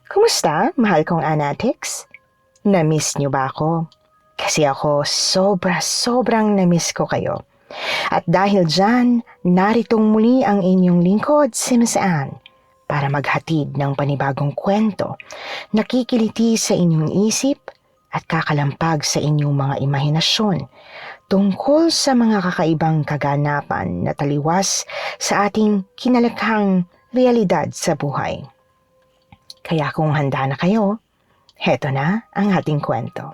Kumusta, mahal kong Anatix? Na-miss niyo ba ako? Kasi ako sobrang na-miss ko kayo. At dahil dyan, naritong muli ang inyong lingkod, si Miss Anne, para maghatid ng panibagong kwento, nakikiliti sa inyong isip at kakalampag sa inyong mga imahinasyon tungkol sa mga kakaibang kaganapan na taliwas sa ating kinalakhang realidad sa buhay. Kaya kung handa na kayo, heto na ang ating kwento.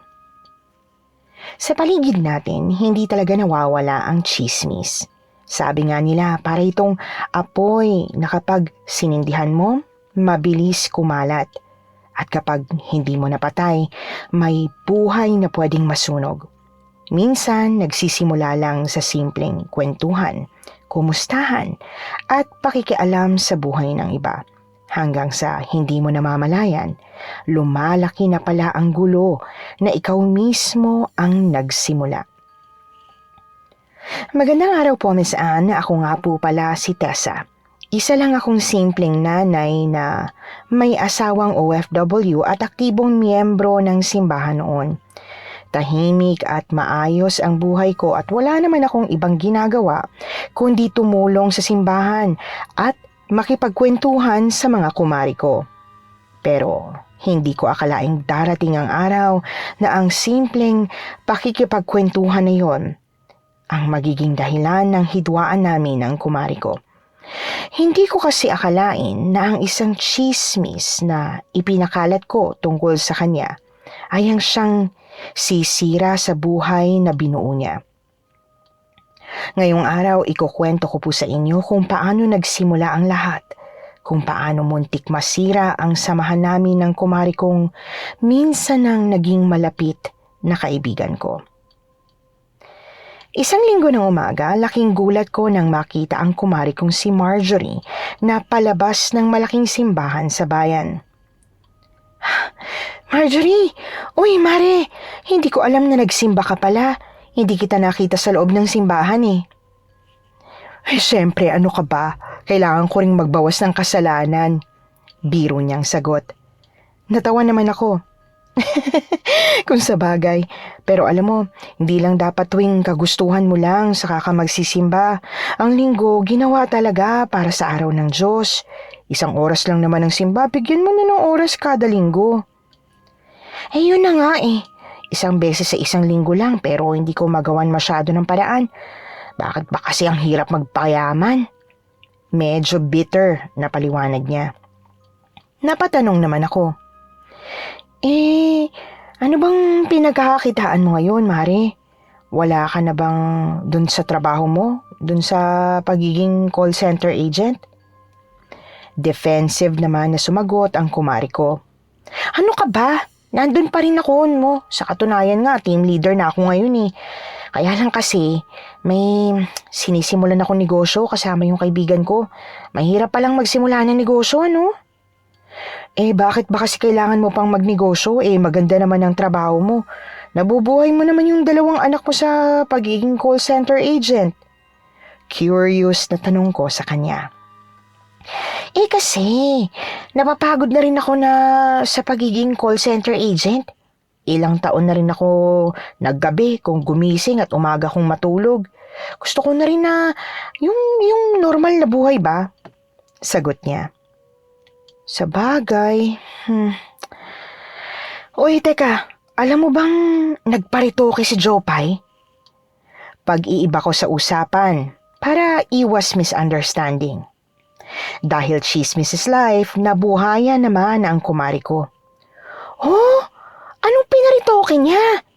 Sa paligid natin, hindi talaga nawawala ang chismis. Sabi nga nila, para itong apoy na kapag sinindihan mo, mabilis kumalat. At kapag hindi mo napatay, may buhay na pwedeng masunog. Minsan, nagsisimula lang sa simpleng kwentuhan, kumustahan, at pakikialam sa buhay ng iba. Hanggang sa hindi mo namamalayan, lumalaki na pala ang gulo na ikaw mismo ang nagsimula. Magandang araw po, Miss Anne. Ako nga po pala si Tessa. Isa lang akong simpleng nanay na may asawang OFW at aktibong miyembro ng simbahan noon. Tahimik at maayos ang buhay ko at wala naman akong ibang ginagawa kundi tumulong sa simbahan at makipagkwentuhan sa mga kumari ko. Pero hindi ko akalaing darating ang araw na ang simpleng pakikipagkwentuhan na yon ang magiging dahilan ng hidwaan namin ng kumari ko. Hindi ko kasi akalain na ang isang chismis na ipinakalat ko tungkol sa kanya ay ang siyang sisira sa buhay na binuo niya. Ngayong araw, ikukwento ko po sa inyo kung paano nagsimula ang lahat, kung paano muntik masira ang samahan namin ng kumari kong minsan nang naging malapit na kaibigan ko. Isang linggo ng umaga, laking gulat ko nang makita ang kumari kong si Marjorie na palabas ng malaking simbahan sa bayan. Marjorie! Uy, Mare! Hindi ko alam na nagsimba ka pala. Hindi kita nakita sa loob ng simbahan eh. Ay, syempre, ano ka ba? Kailangan ko ring magbawas ng kasalanan. Biro niyang sagot. Natawa naman ako. Kung sa bagay. Pero alam mo, hindi lang dapat tuwing kagustuhan mo lang saka ka magsisimba. Ang linggo, ginawa talaga para sa araw ng Diyos. Isang oras lang naman ang simba, bigyan mo na ng oras kada linggo. Eh yun na nga eh. Isang beses sa isang linggo lang pero hindi ko magawan masyado ng paraan. Bakit ba kasi ang hirap magpayaman? Medyo bitter na paliwanag niya. Napatanong naman ako. Ano bang pinagkakakitaan mo ngayon, Mare? Wala ka na bang dun sa trabaho mo? Dun sa pagiging call center agent? Defensive naman na sumagot ang kumari ko. Ano ka ba? Nandun pa rin ako mo. Sa katunayan nga, team leader na ako ngayon eh. Kaya lang kasi, may sinisimulan akong negosyo kasama yung kaibigan ko. Mahirap palang magsimula ng negosyo, ano? Bakit ba kasi kailangan mo pang magnegosyo? Maganda naman ang trabaho mo. Nabubuhay mo naman yung 2 anak mo sa pagiging call center agent. Curious na tanong ko sa kanya. Kasi, napapagod na rin ako na sa pagiging call center agent. Ilang taon na rin ako naggabi kung gumising at umaga kong matulog. Gusto ko na rin na yung normal na buhay ba? Sagot niya. Sa bagay, Uy, teka, alam mo bang nagparitoke si Jopay? Pag-iiba ko sa usapan para iwas misunderstanding. Dahil chismis is life, nabuhayan naman ang kumari ko. Oh, anong pinaritoke niya?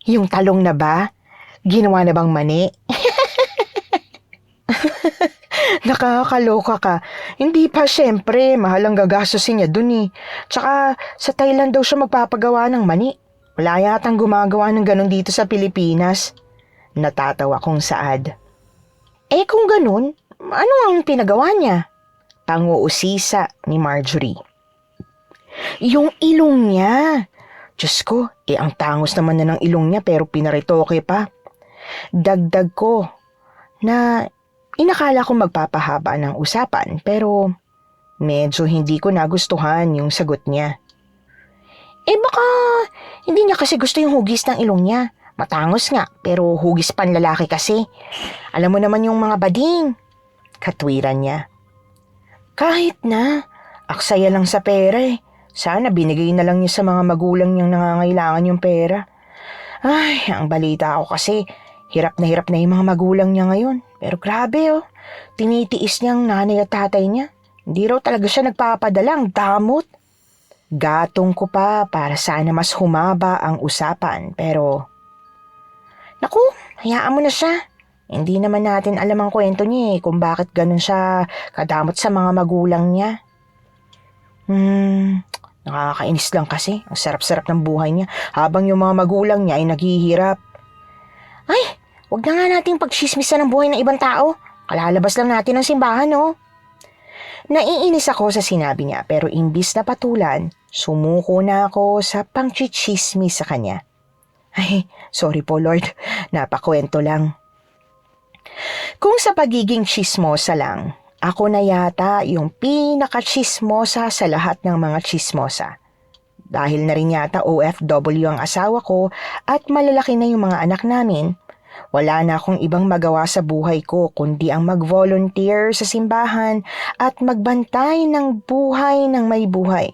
Yung talong na ba? Ginawa na bang mani? Nakakaloka ka. Hindi pa, syempre. Mahal ang gagastusin niya dun eh. Tsaka sa Thailand daw siya magpapagawa ng mani. Wala yatang gumagawa ng ganun dito sa Pilipinas. Natatawa kong saad. Kung ganun, ano ang pinagawa niya? Panguusisa ni Marjorie. Yung ilong niya. Diyos ko, ang tangos naman na ng ilong niya pero pinaritoke pa. Dagdag ko na inakala ko magpapahaba ng usapan pero medyo hindi ko nagustuhan yung sagot niya. Baka hindi niya kasi gusto yung hugis ng ilong niya. Matangos nga, pero hugis panlalaki kasi. Alam mo naman yung mga bading. Katwiran niya. Kahit na, aksaya lang sa pera eh. Sana binigay na lang niya sa mga magulang niyang nangangailangan yung pera. Ay, ang balita ko kasi, hirap na yung mga magulang niya ngayon. Pero grabe oh, tinitiis niyang nanay at tatay niya. Hindi raw talaga siya nagpapadala, ang damot. Gatong ko pa para sana mas humaba ang usapan pero... Naku, hayaan mo na siya. Hindi naman natin alam ang kwento niya kung bakit ganun siya kadamot sa mga magulang niya. Nakakainis lang kasi. Ang sarap-sarap ng buhay niya habang yung mga magulang niya ay naghihirap. Ay, wag na nga nating pagchismisan ng buhay ng ibang tao. Kalalabas lang natin ng simbahan, no? Naiinis ako sa sinabi niya pero imbis na patulan, sumuko na ako sa pangchichismis sa kanya. Ay, sorry po Lord, napakwento lang. Kung sa pagiging chismosa lang, ako na yata yung pinaka-chismosa sa lahat ng mga chismosa. Dahil na rin yata OFW ang asawa ko at malalaki na yung mga anak namin, wala na akong ibang magawa sa buhay ko kundi ang mag-volunteer sa simbahan at magbantay ng buhay ng may buhay.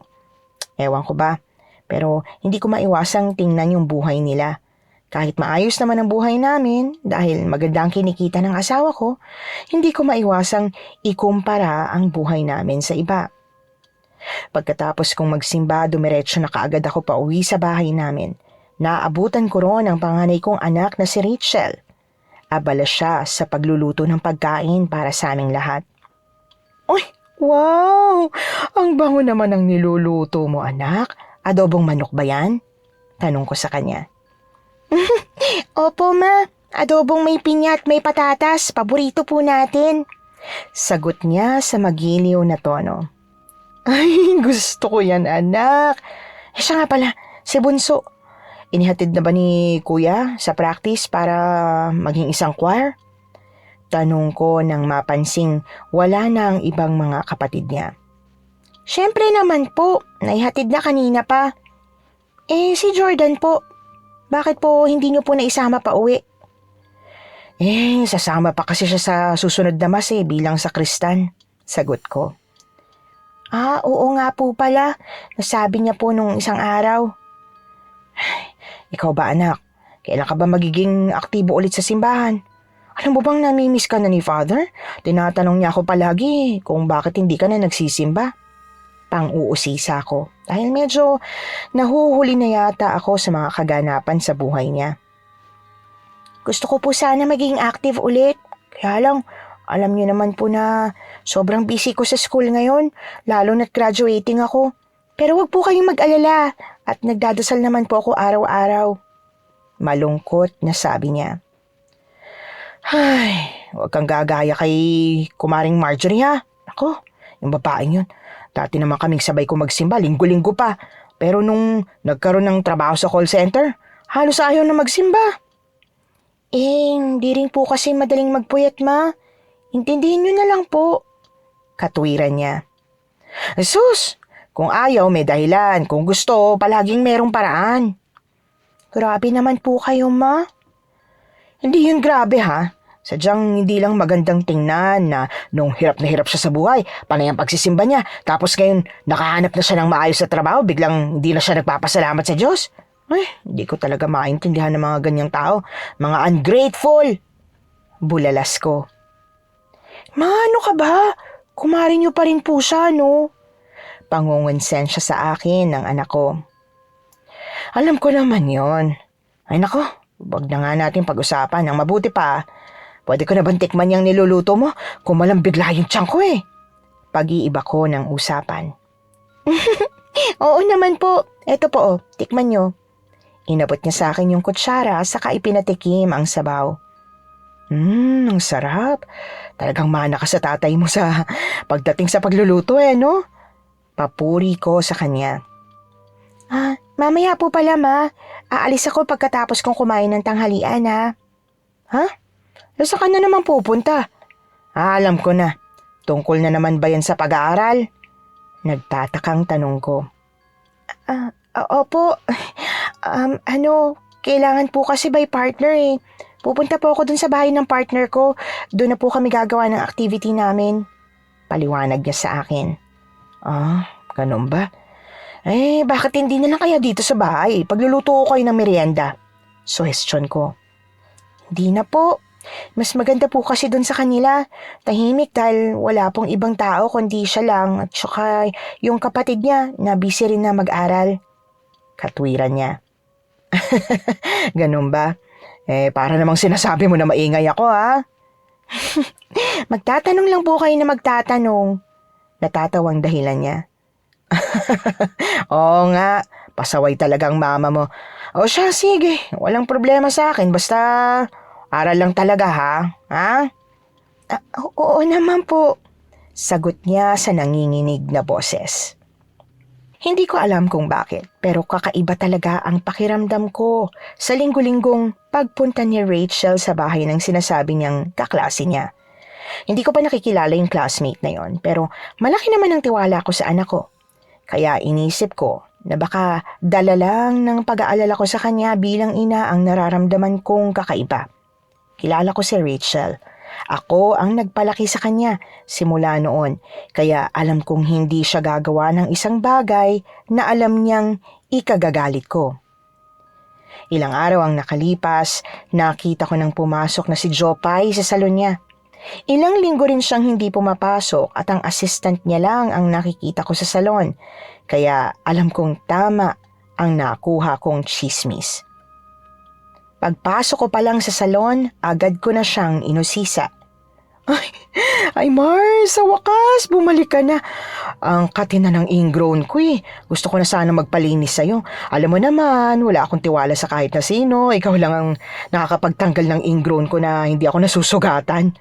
Ewan ko ba, pero hindi ko maiwasang tingnan yung buhay nila. Kahit maayos naman ang buhay namin dahil maganda ang kinikita ng asawa ko, hindi ko maiwasang ikumpara ang buhay namin sa iba. Pagkatapos kong magsimba, dumiretso na kaagad ako pauwi sa bahay namin. Naabutan ko ron ang panganay kong anak na si Rachel. Abala siya sa pagluluto ng pagkain para sa aming lahat. Uy, wow! Ang bango naman ang niluluto mo, anak. Adobong manok ba yan? Tanong ko sa kanya. Opo, ma. Adobong may pinya at may patatas. Paborito po natin. Sagot niya sa magiliw na tono. Ay, gusto ko yan, anak. Siya nga pala, si Bunso. Inihatid na ba ni Kuya sa practice para maging isang choir? Tanong ko nang mapansing wala na ang ibang mga kapatid niya. Siyempre naman po, naihatid na kanina pa. Si Jordan po, bakit po hindi niyo po naisama pa uwi? Sasama pa kasi siya sa susunod na mas bilang sakristan, sagot ko. Oo nga po pala, nasabi niya po nung isang araw. Ikaw ba anak, kailan ka ba magiging aktibo ulit sa simbahan? Alam mo bang namimiss ka na ni Father? Tinatanong niya ako palagi kung bakit hindi ka na nagsisimba. Pang-uusisa ko dahil medyo nahuhuli na yata ako sa mga kaganapan sa buhay niya. Gusto ko po sana maging active ulit. Kaya lang, alam niyo naman po na sobrang busy ko sa school ngayon, lalo na't graduating ako. Pero wag po kayong mag-alala at nagdadasal naman po ako araw-araw. Malungkot na sabi niya. Ay, wag kang gagaya kay Kumaring Marjorie ha. Ako, yung babaeng yun. Dati naman kaming sabay ko magsimba, linggo-linggo pa. Pero nung nagkaroon ng trabaho sa call center, halos ayaw na magsimba. Hindi rin po kasi madaling magpuyat, ma. Intindihin niyo na lang po. Katwiran niya. Sus, kung ayaw may dahilan, kung gusto palaging merong paraan. Grabe naman po kayo, ma. Hindi yun grabe ha. Sadyang hindi lang magandang tingnan na nung hirap na hirap siya sa buhay, panay ang pagsisimba niya, tapos ngayon nakahanap na siya ng maayos na trabaho, biglang hindi na siya nagpapasalamat sa Diyos. Ay, hindi ko talaga maintindihan ng mga ganyang tao. Mga ungrateful. Bulalas ko. Ma, ano ka ba? Kumarin niyo pa rin po siya, no? Pangungonsen siya sa akin ng anak ko. Alam ko naman yon. Ay nako, wag na nga natin pag-usapan. Ang mabuti pa, pwede ko na bang tikman yung niluluto mo? Kumalang bigla yung tiyan ko Pag-iiba ko ng usapan. Oo naman po. Eto po tikman nyo. Inabot niya sa akin yung kutsara saka ipinatikim ang sabaw. Ang sarap. Talagang mana ka sa tatay mo sa pagdating sa pagluluto no? Papuri ko sa kanya. Mamaya po pala ma. Aalis ako pagkatapos kong kumain ng tanghalian ha. Ha? Saan ka na naman pupunta? Alam ko na. Tungkol na naman ba yan sa pag-aaral? Nagtatakang tanong ko. Opo, kailangan po kasi by partner eh. Pupunta po ako dun sa bahay ng partner ko. Doon na po kami gagawa ng activity namin. Paliwanag niya sa akin. Ganun ba? Bakit hindi na lang kaya dito sa bahay? Pagluluto ko kayo ng merienda. Suhestyon ko. Hindi na po. Mas maganda po kasi dun sa kanila. Tahimik dahil wala pong ibang tao kundi siya lang. At saka yung kapatid niya na busy rin na mag-aral. Katwiran niya. Ganun ba? Para namang sinasabi mo na maingay ako, ha? Magtatanong lang po kayo na magtatanong. Natatawang dahilan niya. Oo nga, pasaway talagang mama mo. O siya, sige, walang problema sa akin. Basta aral lang talaga, ha? Ha? Oo naman po. Sagot niya sa nanginginig na boses. Hindi ko alam kung bakit, pero kakaiba talaga ang pakiramdam ko sa linggo-linggong pagpunta ni Rachel sa bahay ng sinasabi niyang kaklase niya. Hindi ko pa nakikilala yung classmate na yon, pero malaki naman ang tiwala ko sa anak ko. Kaya inisip ko na baka dala lang ng pag-aalala ko sa kanya bilang ina ang nararamdaman kong kakaiba. Kilala ko si Rachel. Ako ang nagpalaki sa kanya simula noon, kaya alam kong hindi siya gagawa ng isang bagay na alam niyang ikagagalit ko. Ilang araw ang nakalipas, nakita ko nang pumasok na si Jopay sa salon niya. Ilang linggo rin siyang hindi pumapasok at ang assistant niya lang ang nakikita ko sa salon, kaya alam kong tama ang nakuha kong chismis. Pagpasok ko pa lang sa salon, agad ko na siyang inusisa. Ay Mars, sa wakas, bumalik ka na. Ang katina ng ingrown ko eh. Gusto ko na sana magpalinis sa'yo. Alam mo naman, wala akong tiwala sa kahit na sino. Ikaw lang ang nakakapagtanggal ng ingrown ko na hindi ako nasusugatan.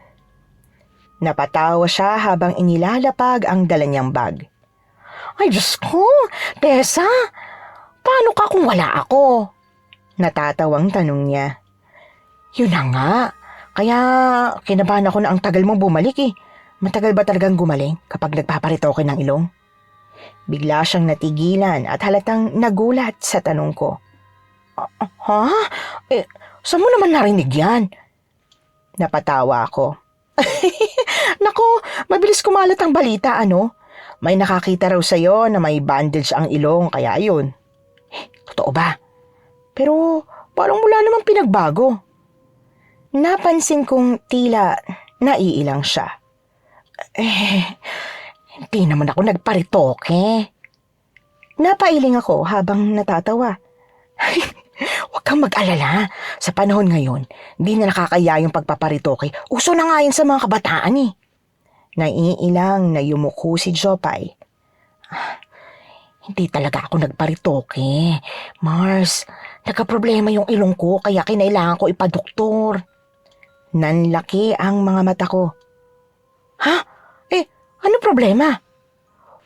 Napatawa siya habang inilalapag ang dala niyang bag. Ay Diyos ko, Tessa, paano ka kung wala ako? Natatawang tanong niya. Yun na nga. Kaya kinabahan ako na ang tagal mong bumalik eh. Matagal ba talagang gumaling kapag nagpaparitoke ng ilong? Bigla siyang natigilan at halatang nagulat sa tanong ko. Ha? Saan mo naman narinig yan? Napatawa ako. Nako, mabilis kumalat ang balita, ano? May nakakita raw sa'yo na may bandage ang ilong, kaya ayun. Totoo ba? Pero parang wala namang pinagbago. Napansin kong tila naiilang siya. Hindi naman ako nagparitoke. Napailing ako habang natatawa. Huwag kang mag-alala. Sa panahon ngayon, hindi na nakakaya yung pagpaparitoke. Uso na nga yun sa mga kabataan eh. Naiilang na yumuko si Jopay. Hindi talaga ako nagparitoke. Mars, nagka-problema yung ilong ko kaya kinailangan ko ipadoktor. Nanlaki ang mga mata ko. Ha? Ano problema?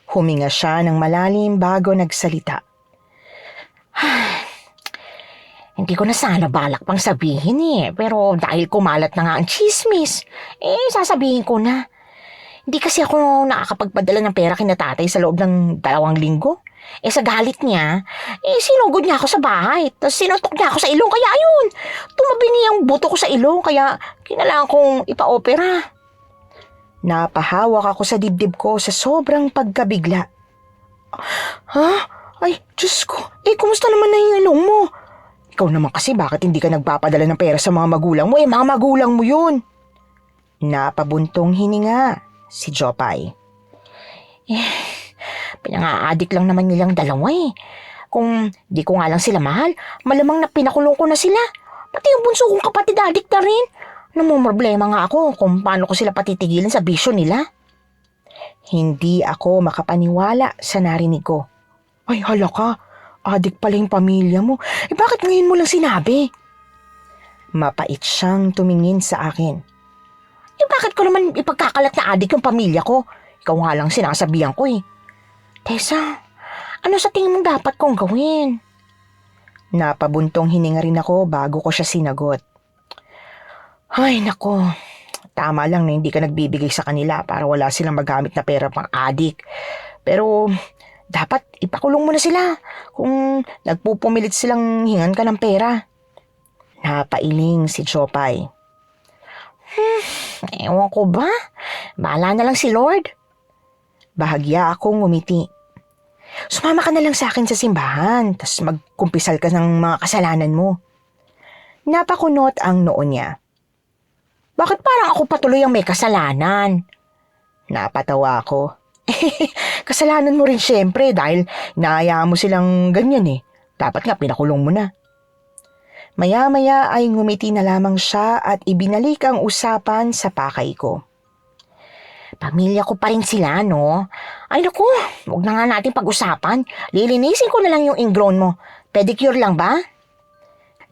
Huminga siya ng malalim bago nagsalita. Hindi ko na sana balak pang sabihin pero dahil kumalat na nga ang chismis, sasabihin ko na. Hindi kasi ako nakakapagpadala ng pera kina tatay sa loob ng 2 linggo. Sa galit niya, sinugod niya ako sa bahay. Tapos sinutok niya ako sa ilong, kaya ayun. Tumabi niya ang buto ko sa ilong, kaya kinailangan kong ipa-opera. Napahawak ako sa dibdib ko sa sobrang pagkabigla. Ha? Ay, Diyos ko. Kumusta naman na yung ilong mo? Ikaw naman kasi bakit hindi ka nagpapadala ng pera sa mga magulang mo? Mga magulang mo yun. Napabuntong hininga si Jopay. Pinanga-adik lang naman nilang dalawa eh. Kung di ko nga lang sila mahal, malamang na pinakulong ko na sila. Pati yung bunso kong kapatid adik na rin. Namumroblema nga ako kung paano ko sila patitigilan sa bisyo nila. Hindi ako makapaniwala sa narinig ko. Ay hala ka, adik pala yung pamilya mo. Bakit ngayon mo lang sinabi? Mapait siyang tumingin sa akin. Bakit ko naman ipagkakalat na adik yung pamilya ko? Ikaw nga lang sinasabihan ko eh. Tessa, ano sa tingin mong dapat kong gawin? Napabuntong hininga rin ako bago ko siya sinagot. Ay nako, tama lang na hindi ka nagbibigay sa kanila para wala silang magamit na pera pang adik. Pero dapat ipakulong mo na sila kung nagpupumilit silang hingan ka ng pera. Napailing si Jopay. Ewan ko ba? Bahala na lang si Lord. Bahagya akong ngumiti. Sumama ka na lang sa akin sa simbahan, tas magkumpisal ka ng mga kasalanan mo. Napakunot ang noo niya. Bakit parang ako patuloy ang may kasalanan? Napatawa ako. Kasalanan mo rin syempre dahil naayaan mo silang ganyan eh. Dapat nga pinakulong mo na. Maya-maya ay ngumiti na lamang siya at ibinalik ang usapan sa pakay ko. Pamilya ko pa rin sila, no? Ay naku, huwag na nga natin pag-usapan. Lilinisin ko na lang yung ingrown mo. Pedicure lang ba?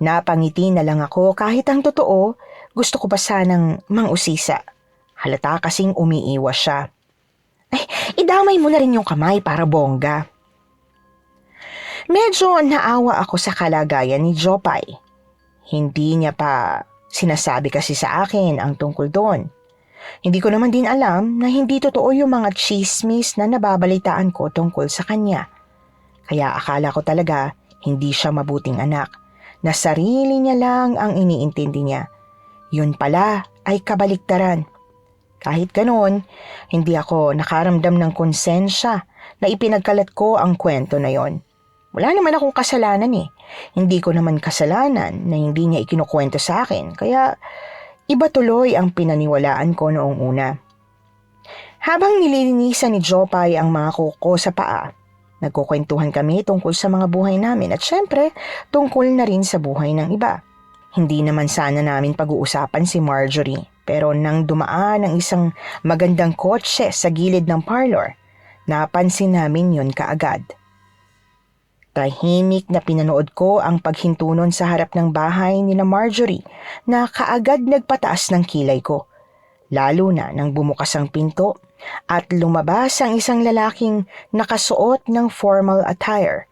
Napangiti na lang ako kahit ang totoo, gusto ko pa sanang mangusisa. Halata kasing umiiwas siya. Ay, idamay mo na rin yung kamay para bongga. Medyo naawa ako sa kalagayan ni Jopay. Hindi niya pa sinasabi kasi sa akin ang tungkol doon. Hindi ko naman din alam na hindi totoo yung mga chismis na nababalitaan ko tungkol sa kanya. Kaya akala ko talaga hindi siya mabuting anak, na sarili niya lang ang iniintindi niya. Yun pala ay kabaliktaran. Kahit ganoon, hindi ako nakaramdam ng konsensya na ipinagkalat ko ang kwento na yon. Wala naman akong kasalanan eh. Hindi ko naman kasalanan na hindi niya ikinukwento sa akin, kaya iba tuloy ang pinaniwalaan ko noong una. Habang nililinisan ni Jopay ang mga kuko sa paa, nagkukwentuhan kami tungkol sa mga buhay namin at syempre tungkol na rin sa buhay ng iba. Hindi naman sana namin pag-uusapan si Marjorie, pero nang dumaan ang isang magandang kotse sa gilid ng parlor, napansin namin yon kaagad. Tahimik na pinanood ko ang paghinto nun sa harap ng bahay ni na Marjorie na kaagad nagpataas ng kilay ko. Lalo na nang bumukas ang pinto at lumabas ang isang lalaking nakasuot ng formal attire.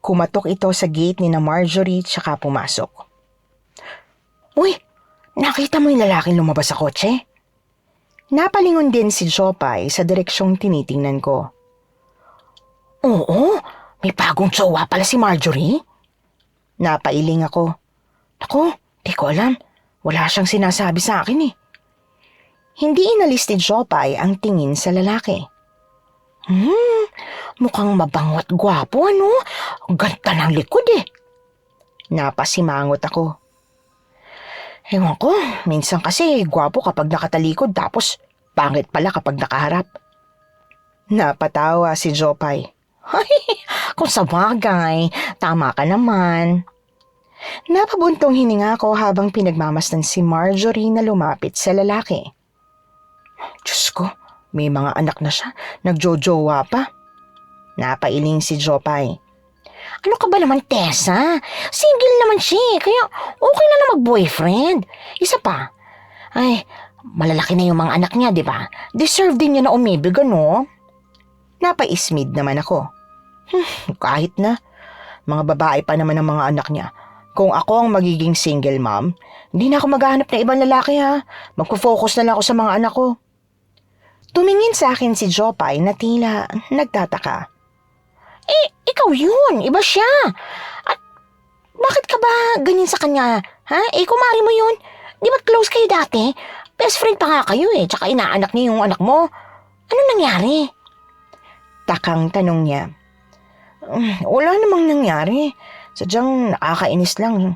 Kumatok ito sa gate ni na Marjorie tsaka pumasok. Uy, nakita mo yung lalaking lumabas sa kotse? Napalingon din si Jopay sa direksyong tinitingnan ko. Oo, may bagong tsowa pala si Marjorie. Napailing ako. Naku, di ko alam. Wala siyang sinasabi sa akin eh. Hindi inalis ni Jopay ang tingin sa lalaki. Mukhang mabango at gwapo ano? Ganda ng likod eh. Napasimangot ako. Ewan ko, minsan kasi gwapo kapag nakatalikod tapos pangit pala kapag nakaharap. Napatawa si Jopay. Ay, kung sa bagay, tama ka naman. Napabuntong hininga ko habang pinagmamasdan si Marjorie na lumapit sa lalaki. Diyos ko, may mga anak na siya, nagjojowa pa. Napailing si Jopay. Ano ka ba naman, Tessa? Single naman siya, kaya okay na mag-boyfriend. Isa pa, ay, malalaki na yung mga anak niya, di ba? Deserve din niya na umibig, ano? Napaismid naman ako. Kahit na, mga babae pa naman ang mga anak niya. Kung ako ang magiging single mom, hindi na ako maghahanap ng ibang lalaki ha. Magpo-focus na lang ako sa mga anak ko. Tumingin sa akin si Jopay na tila nagtataka. Ikaw yun, iba siya. At bakit ka ba ganyan sa kanya? Ha? Kumari mo yun. Di ba close kayo dati? Best friend pa nga kayo eh, tsaka inaanak niya yung anak mo. Ano nangyari? Takang tanong niya. Wala namang nangyari. Sadyang nakakainis lang.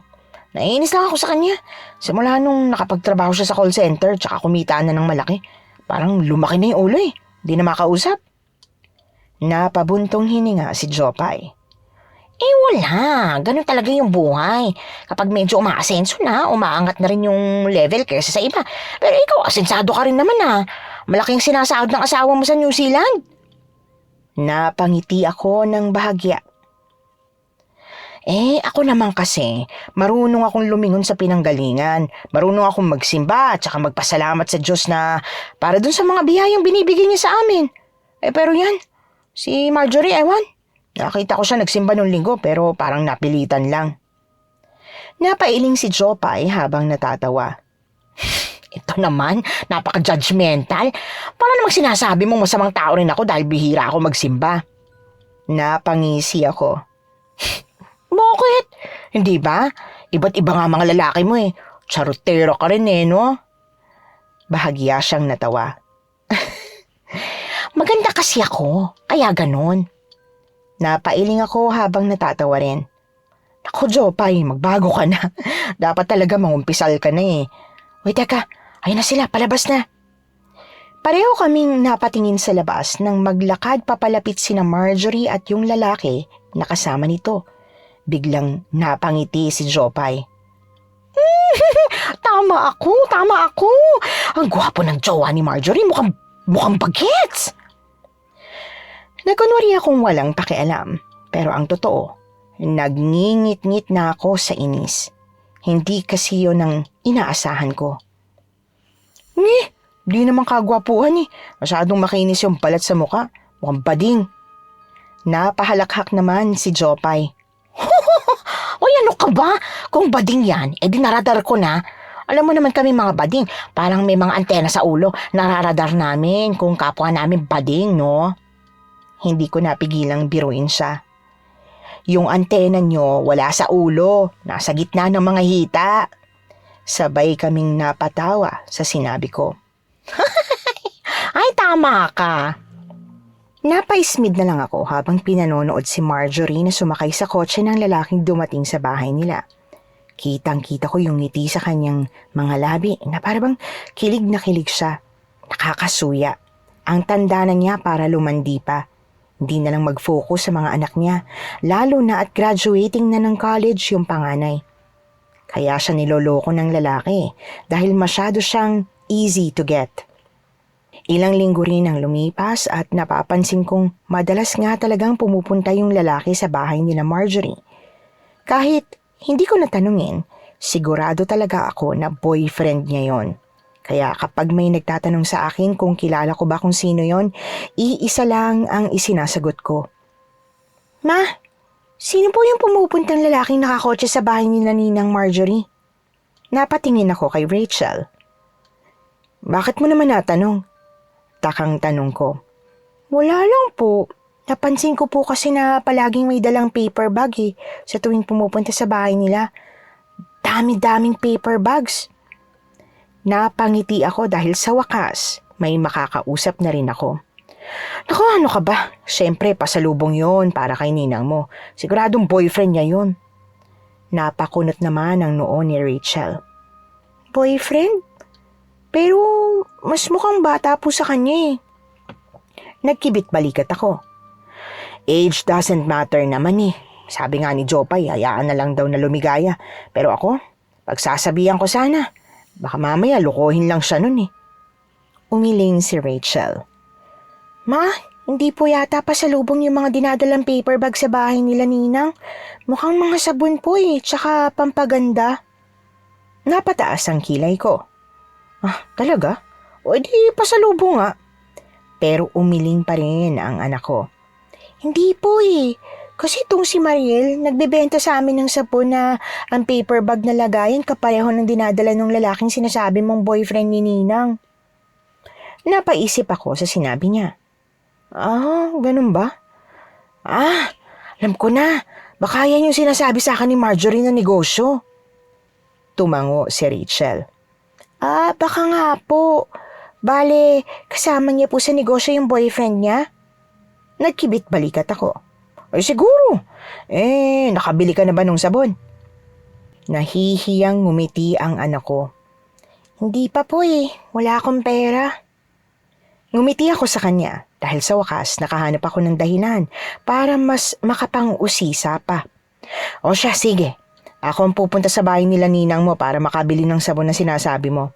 Naiinis lang ako sa kanya. Simula nung nakapagtrabaho siya sa call center tsaka kumita na ng malaki. Parang lumaki na yung ulo eh. Di na makausap. Napabuntong hininga si Jopay. Wala. Ganun talaga yung buhay. Kapag medyo umaasenso na, umaangat na rin yung level kaysa sa iba. Pero ikaw, asensado ka rin naman ah. Malaking sinasahod ng asawa mo sa New Zealand. Napangiti ako ng bahagya. Ako naman kasi, marunong akong lumingon sa pinanggalingan. Marunong akong magsimba at saka magpasalamat sa Diyos na para dun sa mga biyayang binibigay niya sa amin. Pero yan, si Marjorie, ewan. Nakita ko siya nagsimba nung linggo pero parang napilitan lang. Napailing si Jopay habang natatawa. Ito naman, napaka-judgmental. Para namang sinasabi mong masamang tao rin ako dahil bihira ako magsimba. Napangisi ako. Bakit? Hindi ba? Iba't iba nga mga lalaki mo eh. Charotero ka rin eh, no? Bahagya siyang natawa. Maganda kasi ako, kaya ganon. Napailing ako habang natatawa rin. Ako, Jopay, magbago ka na. Dapat talaga mangumpisal ka na eh. Uy, teka, ayun na sila, palabas na. Pareho kaming napatingin sa labas nang maglakad papalapit sina Marjorie at yung lalaki na kasama nito. Biglang napangiti si Jopay. Tama ako. Ang gwapo ng jowa ni Marjorie, mukhang bagets. Nagkunwari akong walang pakialam, pero ang totoo, nagngingit-ngit na ako sa inis. Hindi kasi yun ang inaasahan ko. Di naman kagwapuhan eh. Masyadong makinis yung balat sa muka. Mukhang bading. Napahalakhak naman si Jopay. Oy, ano ka ba? Kung bading yan, dinaradar ko na. Alam mo naman kami mga bading, parang may mga antena sa ulo. Nararadar namin kung kapwa namin bading, no? Hindi ko napigilang biruin siya. Yung antena nyo wala sa ulo, nasa gitna ng mga hita. Sabay kaming napatawa sa sinabi ko. Ay, tama ka. Napaismid na lang ako habang pinanonood si Marjorie na sumakay sa kotse ng lalaking dumating sa bahay nila. Kitang-kita ko yung ngiti sa kanyang mga labi na parang kilig na kilig siya. Nakakasuya. Ang tanda na niya para lumandi pa. Hindi na lang mag-focus sa mga anak niya, lalo na at graduating na ng college yung panganay. Kaya siya niloloko ng lalaki dahil masyado siyang easy to get. Ilang linggo rin ang lumipas at napapansin kong madalas nga talagang pumupunta yung lalaki sa bahay nila Marjorie. Kahit hindi ko natanungin, sigurado talaga ako na boyfriend niya yon. Kaya kapag may nagtatanong sa akin kung kilala ko ba kung sino yon, iisa lang ang isinasagot ko. Ma, sino po yung pumupuntang lalaking nakakotse sa bahay ni Ninang Marjorie? Napatingin ako kay Rachel. Bakit mo naman natanong? Takang tanong ko. Wala lang po. Napansin ko po kasi na palaging may dalang paper bag sa tuwing pumupunta sa bahay nila. Dami-daming paper bags. Napangiti ako dahil sa wakas may makakausap na rin ako. Naku, ano ka ba? Siyempre, pasalubong yon para kay ninang mo. Siguradong boyfriend niya yon. Napakunot naman ang noo ni Rachel. Boyfriend? Pero mas mukhang bata po sa kanya eh. Nagkibit balikat ako. Age doesn't matter naman eh. Sabi nga ni Jopay, hayaan na lang daw na lumigaya. Pero ako, pagsasabihan ko sana. Baka mamaya lukohin lang siya nun eh. Umiling si Rachel. Ma, hindi po yata pasalubong yung mga dinadalang paper bag sa bahay nila Ninang. Mukhang mga sabon po eh, tsaka pampaganda. Napataas ang kilay ko. Ah, talaga? O di pasalubong nga. Pero umiling pa rin ang anak ko. Hindi po eh. Kasi itong si Mariel, nagbebenta sa amin ng sabon na ang paper bag na lagayan kapareho ng dinadala ng lalaking sinasabi mong boyfriend ni Ninang. Napaisip ako sa sinabi niya. Ah, ganun ba? Ah, alam ko na. Baka yan yung sinasabi sa akin ni Marjorie na negosyo. Tumango si Rachel. Ah, baka nga po. Bale, kasama niya po sa negosyo yung boyfriend niya? Nagkibit balikat ako. Ay siguro. Nakabili ka na ba nung sabon? Nahihiyang ngumiti ang anak ko. Hindi pa po eh. Wala akong pera. Ngumiti ako sa kanya dahil sa wakas nakahanap ako ng dahilan para mas makapang-usisa pa. O siya, sige. Ako ang pupunta sa bahay nila ninang mo para makabili ng sabon na sinasabi mo.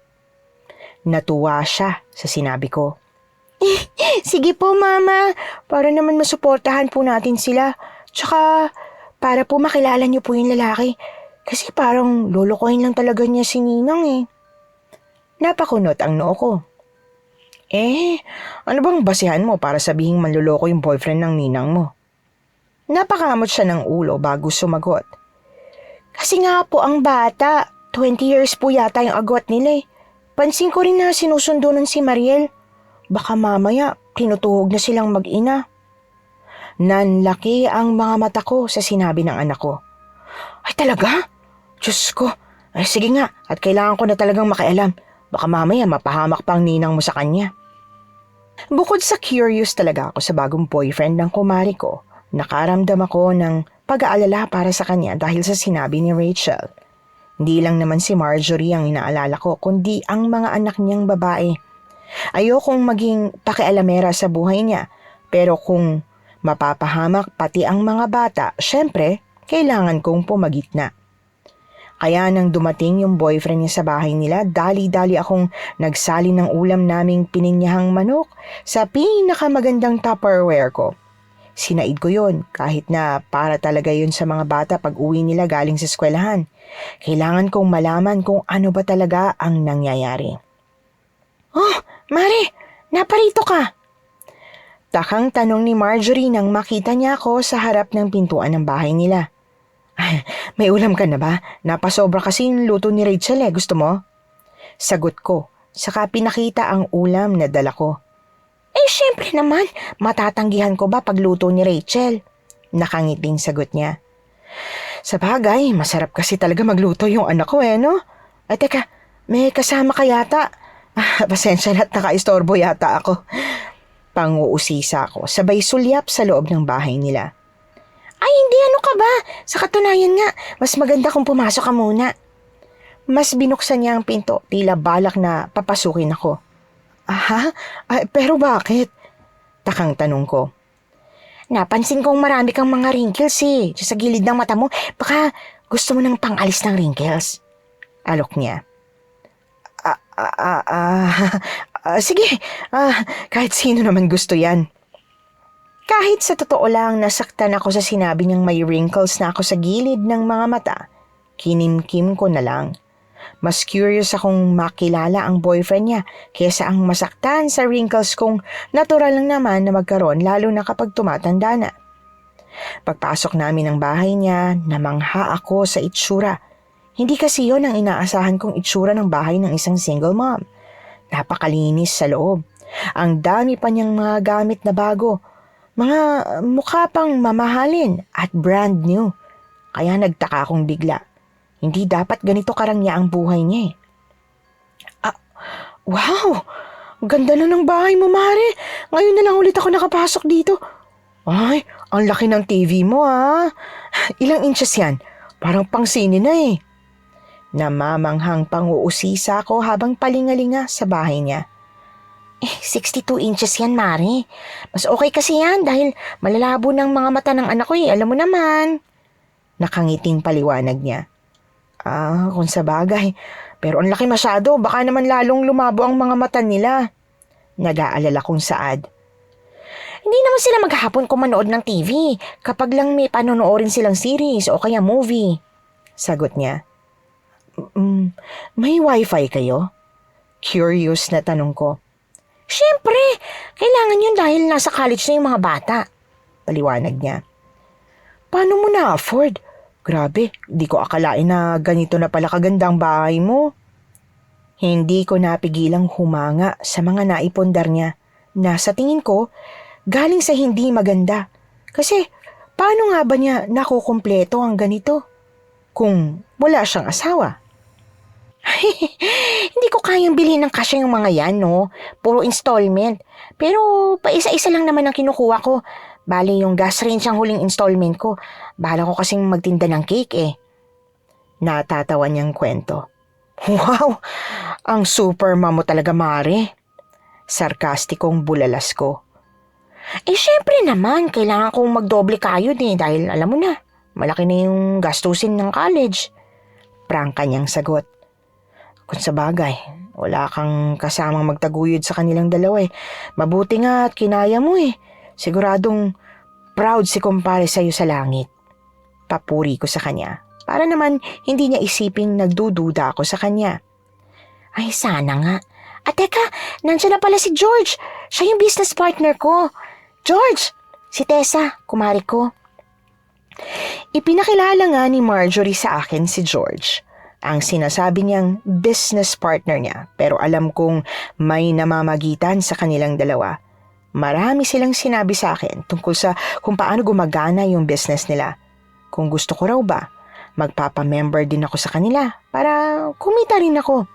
Natuwa siya sa sinabi ko. Sige po, Mama. Para naman masuportahan po natin sila. Tsaka, para po makilala niyo po yung lalaki. Kasi parang lolokohin lang talaga niya si Ninang eh. Napakunot ang noo ko. Ano bang basihan mo para sabihing manloloko yung boyfriend ng ninang mo? Napakamot siya ng ulo bago sumagot. Kasi nga po ang bata, 20 years po yata yung agwat nila eh. Pansin ko rin na sinusundo nun si Mariel. Baka mamaya, tinutuhog na silang mag-ina. nanlaki ang mga mata ko sa sinabi ng anak ko. Ay talaga? Diyos ko. Ay sige nga, at kailangan ko na talagang makialam. Baka mamaya mapahamak pa ang ninang mo sa kanya. Bukod sa curious talaga ako sa bagong boyfriend ng kumari ko, nakaramdam ako ng pag-aalala para sa kanya dahil sa sinabi ni Rachel. Hindi lang naman si Marjorie ang inaalala ko, kundi ang mga anak niyang babae. Ayokong maging pakialamera sa buhay niya, pero kung mapapahamak pati ang mga bata, syempre, kailangan kong pumagitna. Kaya nang dumating yung boyfriend niya sa bahay nila, dali-dali akong nagsali ng ulam naming pininyahang manok sa pinakamagandang Tupperware ko. Sinaid ko yon kahit na para talaga yun sa mga bata pag uwi nila galing sa eskwelahan. Kailangan kong malaman kung ano ba talaga ang nangyayari. Oh, Mare, naparito ka. Takang tanong ni Marjorie nang makita niya ako sa harap ng pintuan ng bahay nila. May ulam ka na ba? Napasobra kasi yung luto ni Rachel Gusto mo? Sagot ko, saka pinakita ang ulam na dala ko. Syempre naman, matatanggihan ko ba pagluto ni Rachel? Nakangiting sagot niya. Sa bagay, masarap kasi talaga magluto yung anak ko no? Ay teka, may kasama ka yata. Pasensya na't nakaistorbo yata ako. Panguusisa ako, sabay sulyap sa loob ng bahay nila. Ay hindi, ano ka ba? Sa katunayan nga, mas maganda kung pumasok ka muna. Mas binuksan niya ang pinto, tila balak na papasukin ako. Aha? Pero bakit? Takang tanong ko. Napansin kong marami kang mga wrinkles sa gilid ng mata mo. Baka gusto mo nang pang-alis ng wrinkles. Alok niya. Sige, kahit sino naman gusto yan. Kahit sa totoo lang nasaktan ako sa sinabi niyang may wrinkles na ako sa gilid ng mga mata, kinimkim ko na lang. Mas curious akong makilala ang boyfriend niya kaysa ang masaktan sa wrinkles kung natural lang naman na magkaroon lalo na kapag tumatanda na. Pagpasok namin ng bahay niya, namangha ako sa itsura. Hindi kasi yon ang inaasahan kong itsura ng bahay ng isang single mom. Napakalinis sa loob. Ang dami pa niyang mga gamit na bago. Mga mukha pang mamahalin at brand new. Kaya nagtaka akong bigla. Hindi dapat ganito karangya ang buhay niya Wow! Ganda na ng bahay mo, Mare. Ngayon na lang ulit ako nakapasok dito. Ay, ang laki ng TV mo Ilang inches yan? Parang pangsine na Namamanghang panguusisa ko habang palingalinga sa bahay niya. 62 inches yan, Mare. Mas okay kasi yan dahil malalabo ng mga mata ng anak ko alam mo naman. Nakangiting paliwanag niya. Kung sa bagay. Pero ang laki masyado, baka naman lalong lumabo ang mga mata nila. Nag-aalala kong saad. Hindi naman sila maghahapon kung manood ng TV kapag lang may panonoorin silang series o kaya movie. Sagot niya. May wifi kayo? Curious na tanong ko. Siyempre, kailangan yun dahil nasa college na yung mga bata. Paliwanag niya. Paano mo na-afford? Grabe, di ko akalain na ganito na pala kaganda ang bahay mo. Hindi ko napigilang humanga sa mga naipundar niya na sa tingin ko galing sa hindi maganda. Kasi paano nga ba niya nakukumpleto ang ganito kung wala siyang asawa? Hindi ko kayang bilhin ng kasya yung mga yan, no? Puro installment. Pero paisa-isa lang naman ang kinukuha ko. Bale yung gas range ang huling installment ko. Bala ko kasing magtinda ng cake Natatawa niyang kwento. Wow! Ang super mamo talaga, Mare. Sarkastikong bulalas ko. Syempre naman, kailangan kong magdoble kayod dahil alam mo na, malaki na yung gastusin ng college. Prangka niyang sagot. Kung sa bagay, wala kang kasamang magtaguyod sa kanilang dalawa Mabuti nga at kinaya mo Siguradong proud si kumpare sa'yo sa langit. Papuri ko sa kanya. Para naman hindi niya isiping nagdududa ako sa kanya. Ay sana nga. At teka, nandiyan na pala si George. Siya yung business partner ko. George! Si Tessa, kumari ko. Ipinakilala nga ni Marjorie sa akin si George. Ang sinasabi niyang business partner niya pero alam kong may namamagitan sa kanilang dalawa. Marami silang sinabi sa akin tungkol sa kung paano gumagana yung business nila. Kung gusto ko raw ba, magpapamember din ako sa kanila para kumita rin ako.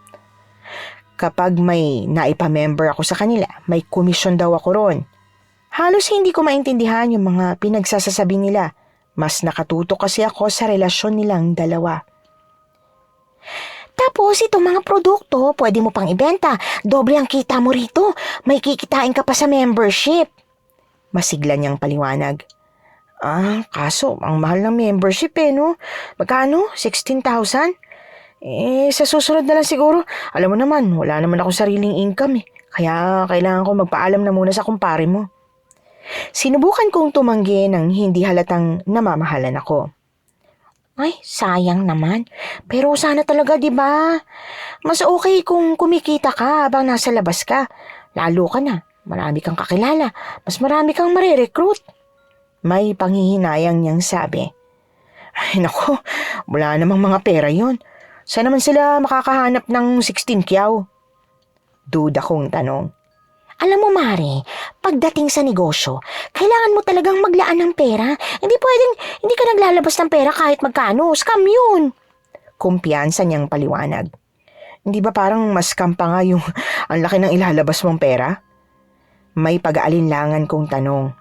Kapag may naipamember ako sa kanila, may komisyon daw ako ron. Halos hindi ko maintindihan yung mga pinagsasasabi nila. Mas nakatutok kasi ako sa relasyon nilang dalawa. Tapos itong mga produkto, pwede mo pang ibenta. Doble ang kita mo rito. May kikitain ka pa sa membership. Masigla niyang paliwanag. Kaso ang mahal ng membership no? Magkano? 16,000? Sa susunod na lang siguro. Alam mo naman, wala naman akong sariling income Kaya kailangan ko magpaalam na muna sa kumpare mo. Sinubukan kong tumanggi nang hindi halatang namamahalan ako. Ay, sayang naman. Pero sana talaga, di ba? Mas okay kung kumikita ka habang nasa labas ka. Lalo ka na. Marami kang kakilala. Mas marami kang marirecruit. May panghihinayang niyang sabi. Ay, naku. Wala namang mga pera yon. Saan naman sila makakahanap ng 16 kyaw? Duda kong tanong. Alam mo, Mare, pagdating sa negosyo, kailangan mo talagang maglaan ng pera. Hindi ka naglalabas ng pera kahit magkano. Scam yun. Kumpiyansa niyang paliwanag. Hindi ba parang mas scam pa nga yung ang laki ng ilalabas mong pera? May pag-aalinlangan kong tanong.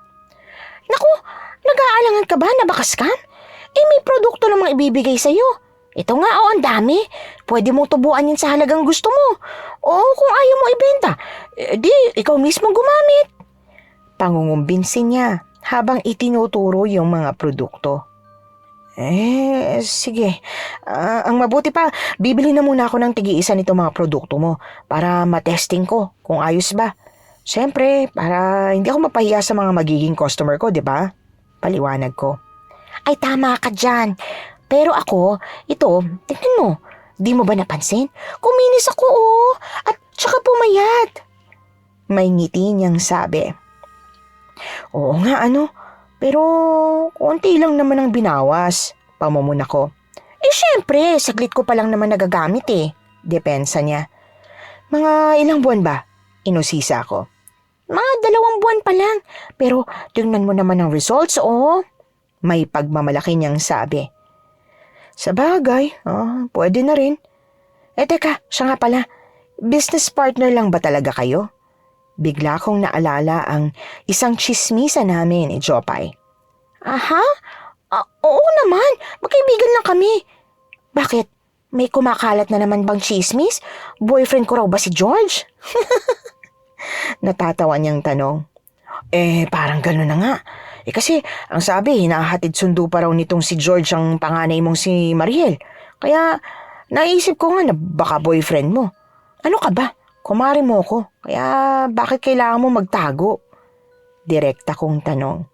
Naku, nag-aalangan ka ba na baka scam? May produkto namang ibibigay sa'yo. Ito nga ang dami. Pwede mong tubuan yan sa halagang gusto mo. O kung ayaw mo ibenta, di ikaw mismo gumamit. Pangungumbinsin niya habang itinuturo yung mga produkto. Sige. Ang mabuti pa, bibili na muna ako ng tig-iisa nito mga produkto mo para matesting ko kung ayos ba. Siyempre, para hindi ako mapahiya sa mga magiging customer ko, di ba? Paliwanag ko. Ay, tama ka dyan. Pero ako, tingnan mo, di mo ba napansin? Kuminis ako at tsaka pumayat. May ngiti niyang sabi. Oo nga pero konti lang naman ang binawas, pamumuna ko. Syempre, saglit ko pa lang naman nagagamit depensa niya. Mga ilang buwan ba? Inusisa ko. Mga 2 buwan pa lang, pero tingnan mo naman ang results May pagmamalaki niyang sabi. Sa bagay, pwede na rin. Teka, siya nga pala, business partner lang ba talaga kayo? Bigla kong naalala ang isang tsismisa namin ni Jopay. Aha? Oo naman, magkaibigan lang kami. Bakit? May kumakalat na naman bang tsismis? Boyfriend ko raw ba si George? Natatawa niyang tanong. Parang gano'n na nga. Kasi ang sabi, hinahatid sundo pa raw nitong si George ang panganay mong si Mariel. Kaya naisip ko nga na baka boyfriend mo. Ano ka ba? Kumari mo ko. Kaya bakit kailangan mo magtago? Direkta kong tanong.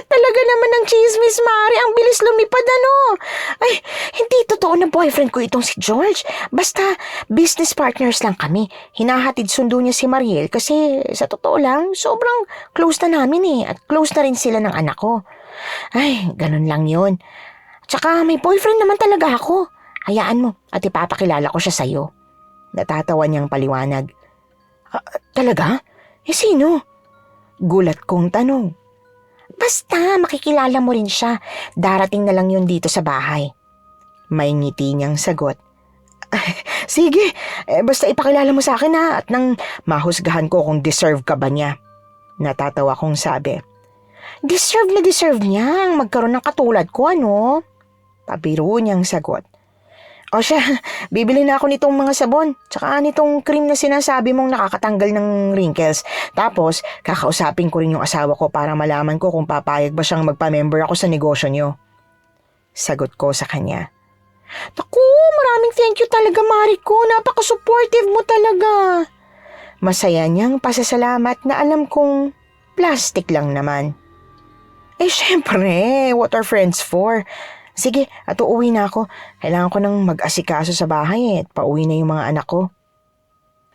Talaga naman ang chismis, Mari. Ang bilis lumipad, Ay, hindi totoo na boyfriend ko itong si George. Basta, business partners lang kami. Hinahatid sundo niya si Mariel kasi sa totoo lang, sobrang close na namin At close na rin sila ng anak ko. Ay, ganun lang yun. Tsaka may boyfriend naman talaga ako. Hayaan mo at ipapakilala ko siya sa'yo. Natatawa niyang paliwanag. Talaga? Sino? Gulat kong tanong. Basta, makikilala mo rin siya. Darating na lang yun dito sa bahay. May ngiti niyang sagot. Sige, basta ipakilala mo sa akin at nang mahusgahan ko kung deserve ka ba niya. Natatawa kong sabi. Deserve na deserve niya ang magkaroon ng katulad ko, Pabiro niyang sagot. O siya, bibili na ako nitong mga sabon, tsaka nitong cream na sinasabi mong nakakatanggal ng wrinkles. Tapos, kakausapin ko rin yung asawa ko para malaman ko kung papayag ba siyang magpa-member ako sa negosyo niyo. Sagot ko sa kanya. Naku, maraming thank you talaga, Mariko. Napaka-supportive mo talaga. Masaya niyang pasasalamat na alam kong plastic lang naman. Syempre, what are friends for? Sige, at uuwi na ako. Kailangan ko nang mag-asikaso sa bahay at pauwi na yung mga anak ko.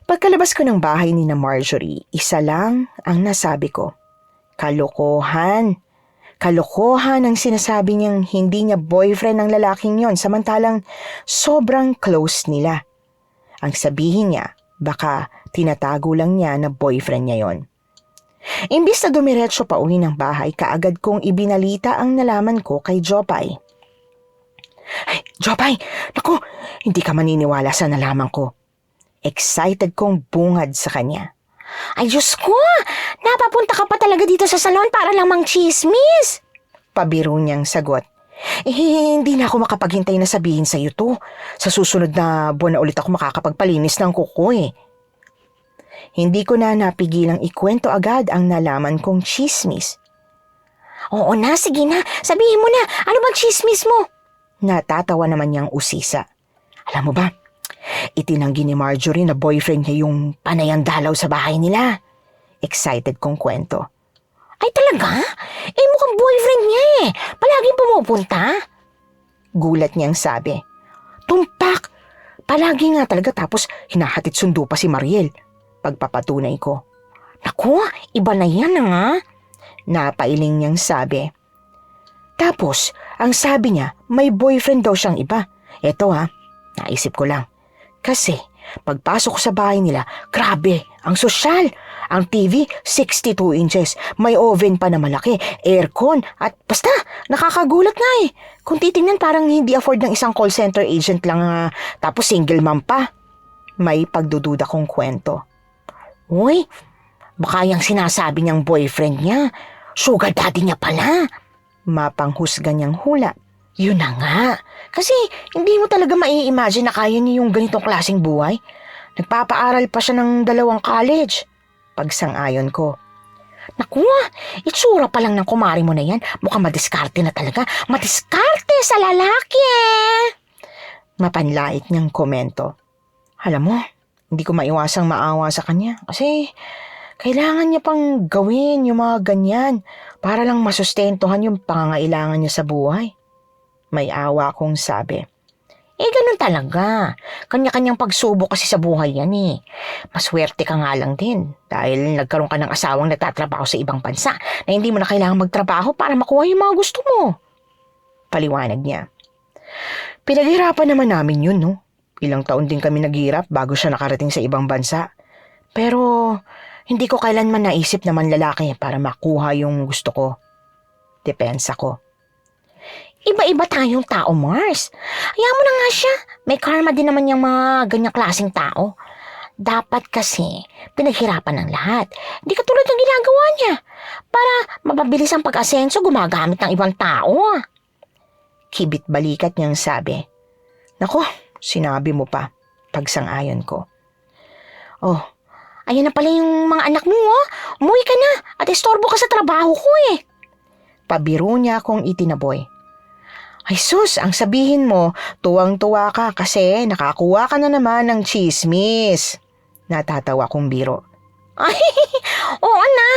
Pagkalabas ko ng bahay ni na Marjorie, isa lang ang nasabi ko. Kalokohan. Kalokohan ang sinasabi niyang hindi niya boyfriend ng lalaking yon samantalang sobrang close nila. Ang sabihin niya, baka Tinatago lang niya na boyfriend niya yon. Imbis na dumiretso pa uwi ng bahay, kaagad kong ibinalita ang nalaman ko kay Jopay. Ay, Jopay! Naku, hindi ka maniniwala sa nalaman ko. Excited kong bungad sa kanya. Ay, Diyos ko! Napapunta ka pa talaga dito sa salon para lang mang-chismis? Pabiro niyang sagot. Hindi na ako makapaghintay na sabihin sa iyo to. Sa susunod na buwan na ulit ako makakapagpalinis ng kuko eh. Hindi ko na napigilang ikwento agad ang nalaman kong chismis. Oo na, sige na. Sabihin mo na, ano bang chismis mo? Natatawa naman niyang usisa. Alam mo ba, itinanggi ni Marjorie na boyfriend niya yung panayang dalaw sa bahay nila. Excited kong kwento. Ay talaga? Eh mukhang boyfriend niya eh. Palaging pumupunta. Gulat niyang sabi. Tumpak! Palagi nga talaga tapos hinahatid sundo pa si Mariel. Pagpapatunay ko. Naku, iba na yan nga. Napailing niyang sabi. Tapos, ang sabi niya, may boyfriend daw siyang iba. Eto naisip ko lang. Kasi, pagpasok ko sa bahay nila, grabe, ang sosyal. Ang TV, 62 inches. May oven pa na malaki, aircon, at basta, nakakagulat nga eh. Kung titingnan parang hindi afford ng isang call center agent lang tapos single mom pa. May pagdududa kong kwento. Uy, baka yung sinasabi niyang boyfriend niya, sugar daddy niya pala. Mapanghusga niyang hula. Yun na nga. Kasi hindi mo talaga mai-imagine na kaya niya yung ganitong klaseng buhay. Nagpapaaral pa siya ng 2 college. Pagsang-ayon ko. Naku, itsura pa lang ng kumari mo na yan. Mukhang madiskarte na talaga. Madiskarte sa lalaki eh. Mapanlait niyang komento. Alam mo, hindi ko maiwasang maawa sa kanya kasi kailangan niya pang gawin yung mga ganyan para lang masustentuhan yung pangangailangan niya sa buhay. May awa akong sabi. Ganun talaga. Kanya-kanyang pagsubok kasi sa buhay yan eh. Maswerte ka nga lang din dahil nagkaroon ka ng asawang nagtatrabaho sa ibang bansa na hindi mo na kailangan magtrabaho para makuha yung mga gusto mo. Paliwanag niya. Pinaghirapan naman namin yun, no? Ilang taon din kami naghirap bago siya nakarating sa ibang bansa. Pero hindi ko kailanman naisip na manlalaki para makuha yung gusto ko. Depensa ko. Iba-iba tayong tao, Mars. Hayaan mo na nga siya. May karma din naman yung mga ganyang klaseng tao. Dapat kasi pinaghirapan ng lahat. Hindi katulad ng ginagawa niya. Para mapabilis ang pag-asenso, gumagamit ng ibang tao. Kibit balikat niyang sabi. Nako, sinabi mo pa. Pagsang-ayon ko. Oh, ayan na pala yung mga anak mo, oh. Umuwi ka na at istorbo ka sa trabaho ko eh. Pabiro niya akong itinaboy. Ay sus, ang sabihin mo, tuwang-tuwa ka kasi nakakuha ka na naman ng chismis. Natatawa kong biro. Ay, oo na.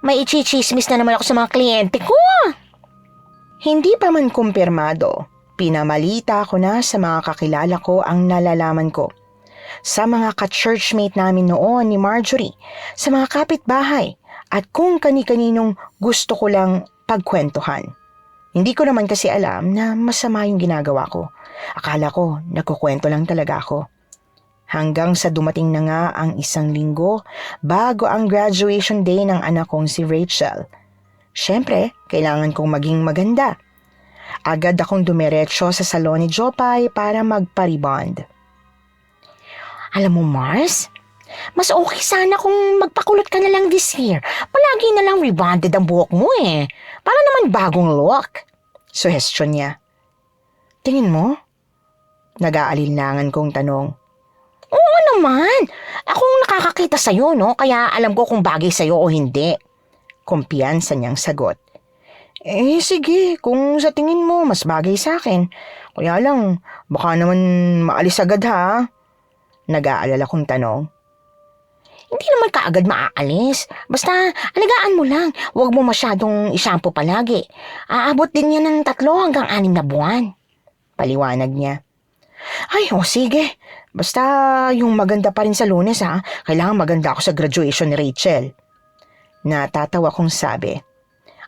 May ichichismis na naman ako sa mga kliyente ko. Hindi pa man kumpirmado, pinamalita ko na sa mga kakilala ko ang nalalaman ko. Sa mga ka-churchmate namin noon ni Marjorie, sa mga kapitbahay, at kung kani-kaninong gusto ko lang pagkwentuhan. Hindi ko naman kasi alam na masama yung ginagawa ko. Akala ko nagkukwento lang talaga ako. Hanggang sa dumating na nga ang 1 linggo bago ang graduation day ng anak kong si Rachel. Siyempre, kailangan kong maging maganda. Agad akong dumiretso sa salon ni Jopay para magpa-rebond. Alam mo, Mars, mas okay sana kung magpakulot ka na lang this year. Palagi na lang rebonded ang buhok mo eh. Para naman bagong look. Suhestyon niya. Tingin mo? Nag-aalinlangan kong tanong. Oo naman. Akong nakakakita sa'yo, no? Kaya alam ko kung bagay sa'yo o hindi. Kumpiyansa niyang sagot. Sige, kung sa tingin mo mas bagay sa akin. Kaya lang, baka naman maalis agad ha? Nag-aalala kong tanong. Hindi naman kaagad maaalis. Basta, alagaan mo lang. Huwag mo masyadong ishampoo palagi. Aabot din yan ng 3 hanggang 6 na buwan. Paliwanag niya. Ay, sige. Basta yung maganda pa rin sa Lunes ha. Kailangan maganda ako sa graduation ni Rachel. Natatawa kong sabi.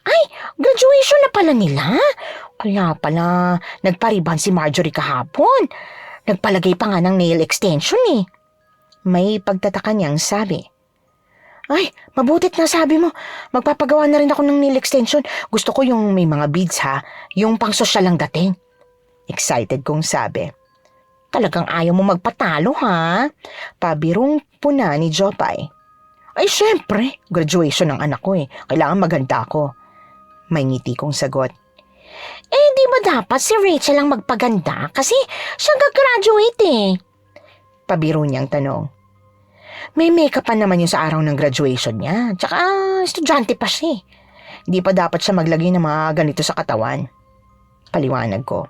Ay, graduation na pala nila? Kaya pala, nagpariban si Marjorie kahapon. Nagpalagay pa nga ng nail extension eh. May pagtataka niyang sabi. Ay, mabutit na sabi mo. Magpapagawa na rin ako ng nail extension. Gusto ko yung may mga beads ha. Yung pang sosyal ang dating. Excited kong sabi. Talagang ayaw mo magpatalo, ha? Pabirong puna ni Jopay. Ay, syempre. Graduation ng anak ko eh. Kailangan maganda ako. May ngiti kong sagot. Di ba dapat si Rachel ang magpaganda? Kasi siya gagraduate eh. Pabiro niyang tanong. May makeup pa naman yun sa araw ng graduation niya. Tsaka estudyante pa siya. Hindi pa dapat siya maglagay ng mga ganito sa katawan. Paliwanag ko.